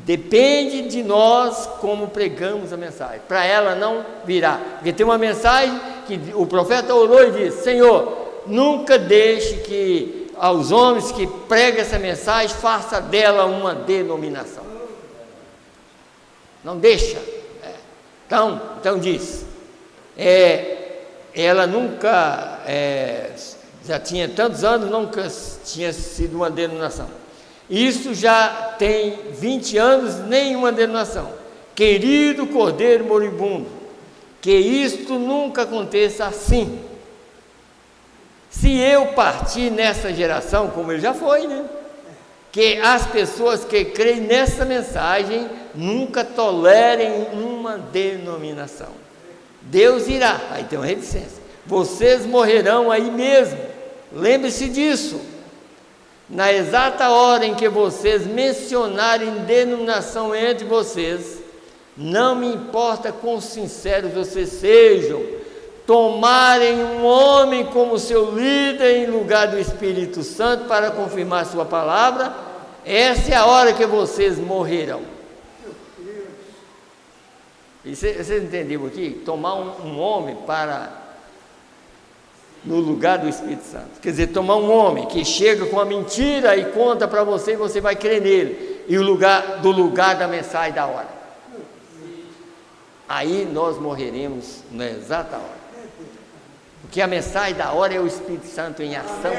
S1: depende de nós como pregamos a mensagem, para ela não virar. Porque tem uma mensagem que o profeta orou e disse, Senhor, nunca deixe que aos homens que pregam essa mensagem, faça dela uma denominação. Não deixa. Então diz, ela nunca, já tinha tantos anos, nunca tinha sido uma denominação. Isso já tem 20 anos, nenhuma denominação. Querido Cordeiro moribundo, que isto nunca aconteça assim. Se eu partir nessa geração, como ele já foi, né? Que as pessoas que creem nessa mensagem nunca tolerem uma denominação. Deus irá, aí tem uma reticência, vocês morrerão aí mesmo, lembre-se disso, na exata hora em que vocês mencionarem denominação entre vocês, não me importa quão sinceros vocês sejam, tomarem um homem como seu líder em lugar do Espírito Santo para confirmar sua palavra, essa é a hora que vocês morrerão. E vocês entenderam aqui? Tomar um homem no lugar do Espírito Santo. Quer dizer, tomar um homem que chega com a mentira e conta para você e você vai crer nele. E o lugar da mensagem da hora. Aí nós morreremos na exata hora. Porque a mensagem da hora é o Espírito Santo em ação.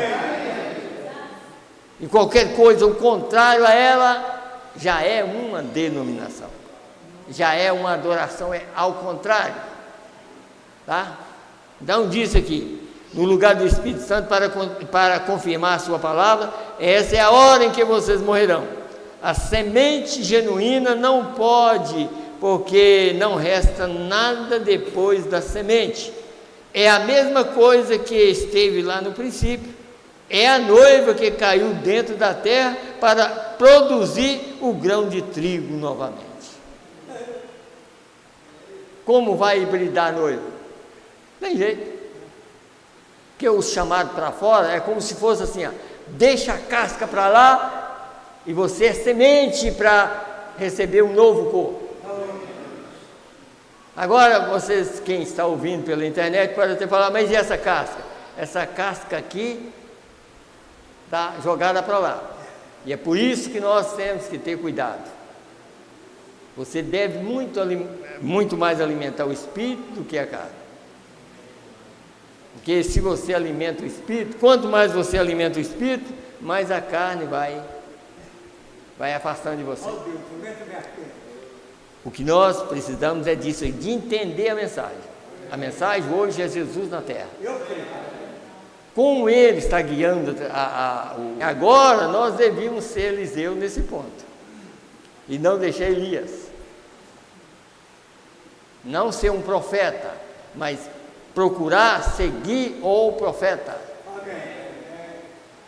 S1: E qualquer coisa, o contrário a ela, já é uma denominação. Já é uma adoração ao contrário. Tá? Então diz aqui, no lugar do Espírito Santo para confirmar a sua palavra, essa é a hora em que vocês morrerão. A semente genuína não pode, porque não resta nada depois da semente. é a mesma coisa que esteve lá no princípio. É a noiva que caiu dentro da terra para produzir o grão de trigo novamente. Como vai hibridar a noiva? Tem jeito. Porque o chamado para fora é como se fosse assim, ó, deixa a casca para lá e você é semente para receber um novo corpo. Agora, vocês, quem está ouvindo pela internet, pode até falar, mas e essa casca? Essa casca aqui está jogada para lá. E é por isso que nós temos que ter cuidado. Você deve muito mais alimentar o espírito do que a carne. Porque se você alimenta o espírito, quanto mais você alimenta o espírito, mais a carne vai afastando de você. O que nós precisamos é disso, de entender a mensagem. A mensagem hoje é Jesus na terra. Como Ele está guiando agora nós devíamos ser Eliseu nesse ponto. E não deixar Elias. Não ser um profeta, mas procurar seguir o profeta.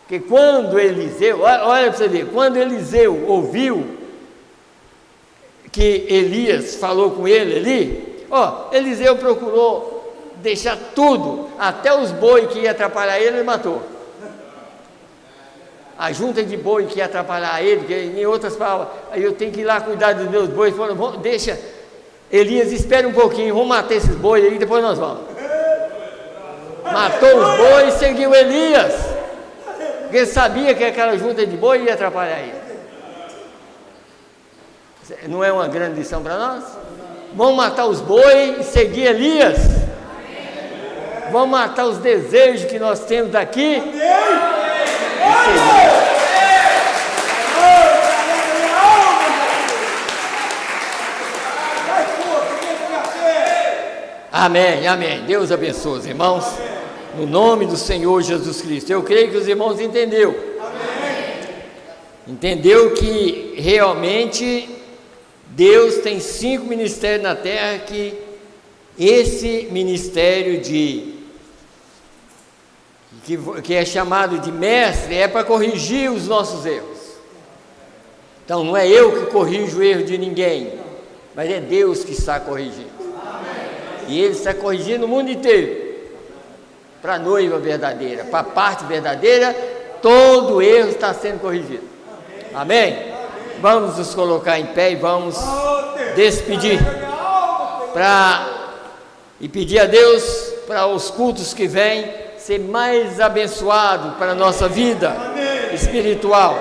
S1: Porque quando Eliseu, olha para você ver, quando Eliseu ouviu que Elias falou com ele ali, Eliseu procurou deixar tudo, até os boi que ia atrapalhar ele matou. A junta de boi que ia atrapalhar ele, que, em outras palavras, aí eu tenho que ir lá cuidar dos meus bois, falou, deixa, Elias, espera um pouquinho, vamos matar esses bois aí, depois nós vamos. Matou os bois e seguiu Elias, porque ele sabia que aquela junta de boi ia atrapalhar ele. Não é uma grande lição para nós? Vamos matar os bois e seguir Elias. Vamos matar os desejos que nós temos daqui. Amém, amém. Deus abençoe os irmãos. No nome do Senhor Jesus Cristo. Eu creio que os irmãos entenderam. Entendeu que realmente Deus tem 5 ministérios na terra, que esse ministério que é chamado de mestre é para corrigir os nossos erros. Então não é eu que corrijo o erro de ninguém, mas é Deus que está corrigindo. E Ele está corrigindo o mundo inteiro, para a noiva verdadeira, para a parte verdadeira, todo erro está sendo corrigido. Amém? Vamos nos colocar em pé e vamos despedir e pedir a Deus para os cultos que vêm ser mais abençoado para a nossa vida espiritual,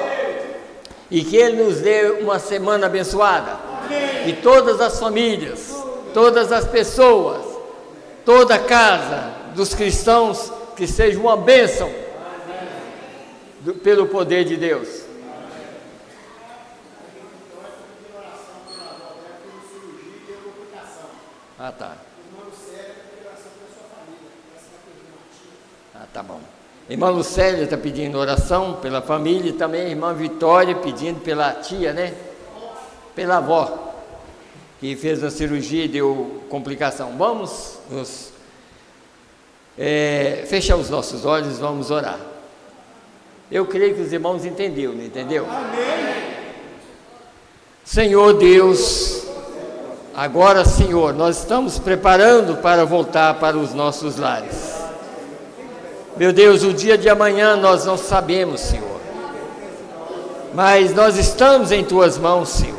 S1: e que Ele nos dê uma semana abençoada, e todas as famílias, todas as pessoas, toda a casa dos cristãos, que seja uma bênção pelo poder de Deus. Ah, tá. Ah, tá bom. Irmã Lucélia está pedindo oração pela família, e também a irmã Vitória pedindo pela tia, né? Pela avó, que fez a cirurgia e deu complicação. Vamos fechar os nossos olhos, vamos orar. Eu creio que os irmãos entenderam, não entendeu? Amém. Senhor Deus, agora, Senhor, nós estamos preparando para voltar para os nossos lares. Meu Deus, o dia de amanhã nós não sabemos, Senhor, mas nós estamos em Tuas mãos, Senhor.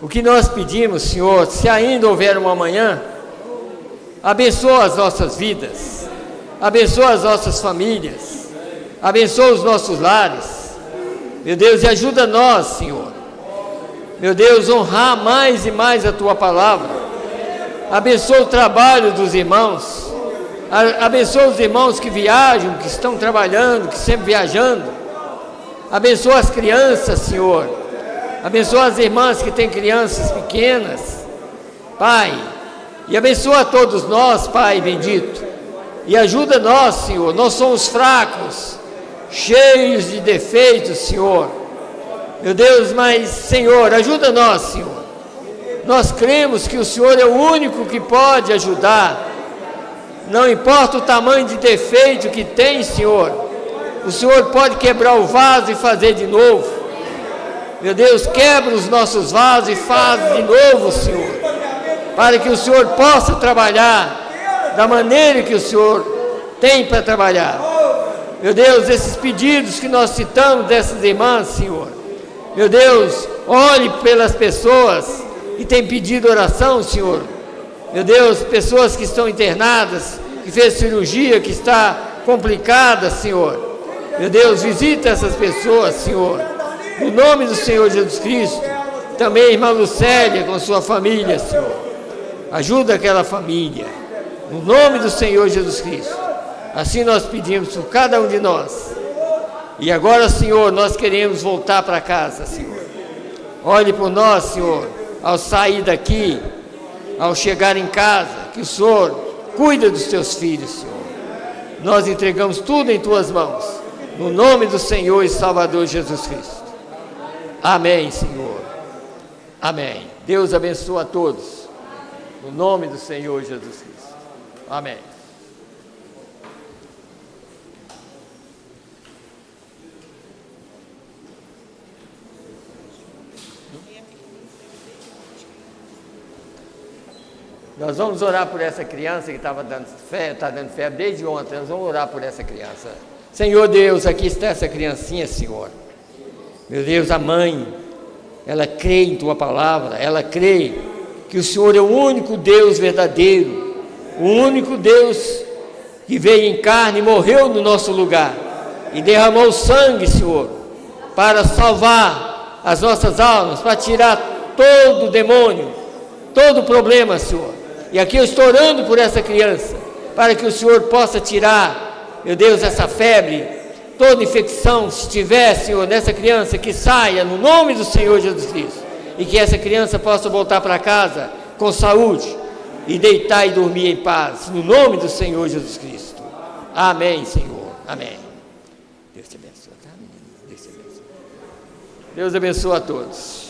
S1: O que nós pedimos, Senhor, se ainda houver um amanhã, abençoa as nossas vidas, abençoa as nossas famílias, abençoa os nossos lares, meu Deus, e ajuda nós, Senhor, meu Deus, honrar mais e mais a Tua palavra. Abençoa o trabalho dos irmãos, abençoa os irmãos que viajam, que estão trabalhando, que sempre viajando. Abençoa as crianças, Senhor, abençoa as irmãs que têm crianças pequenas, Pai, e abençoa a todos nós, Pai bendito, e ajuda nós, Senhor. Nós somos fracos, cheios de defeitos, Senhor, meu Deus, mas, Senhor, ajuda nós, Senhor. Nós cremos que o Senhor é o único que pode ajudar Não importa o tamanho de defeito que tem, Senhor, o Senhor pode quebrar o vaso e fazer de novo. Meu Deus, quebra os nossos vasos e faz de novo, Senhor, para que o Senhor possa trabalhar da maneira que o Senhor tem para trabalhar. Meu Deus, esses pedidos que nós citamos dessas irmãs, Senhor, meu Deus, olhe pelas pessoas que têm pedido oração, Senhor. Meu Deus, pessoas que estão internadas, que fez cirurgia, que está complicada, Senhor. Meu Deus, visita essas pessoas, Senhor, no nome do Senhor Jesus Cristo. Também a irmã Lucélia com sua família, Senhor. Ajuda aquela família, no nome do Senhor Jesus Cristo. Assim nós pedimos por cada um de nós. E agora, Senhor, nós queremos voltar para casa, Senhor. Olhe por nós, Senhor, ao sair daqui, ao chegar em casa, que o Senhor cuida dos teus filhos, Senhor. Nós entregamos tudo em tuas mãos, no nome do Senhor e Salvador Jesus Cristo. Amém, Senhor. Amém. Deus abençoe a todos, no nome do Senhor Jesus Cristo. Amém. Nós vamos orar por essa criança que estava dando fé, está dando febre desde ontem. Nós vamos orar por essa criança. Senhor Deus, aqui está essa criancinha, Senhor. Meu Deus, a mãe, ela crê em Tua palavra, ela crê que o Senhor é o único Deus verdadeiro, o único Deus que veio em carne e morreu no nosso lugar e derramou sangue, Senhor, para salvar as nossas almas, para tirar todo o demônio, todo o problema, Senhor. E aqui eu estou orando por essa criança, para que o Senhor possa tirar, meu Deus, essa febre, toda infecção, se tiver, Senhor, nessa criança, que saia no nome do Senhor Jesus Cristo, e que essa criança possa voltar para casa com saúde, e deitar e dormir em paz, no nome do Senhor Jesus Cristo. Amém, Senhor. Amém. Deus te abençoe, tá, menino? Deus te abençoe. Deus abençoe a todos.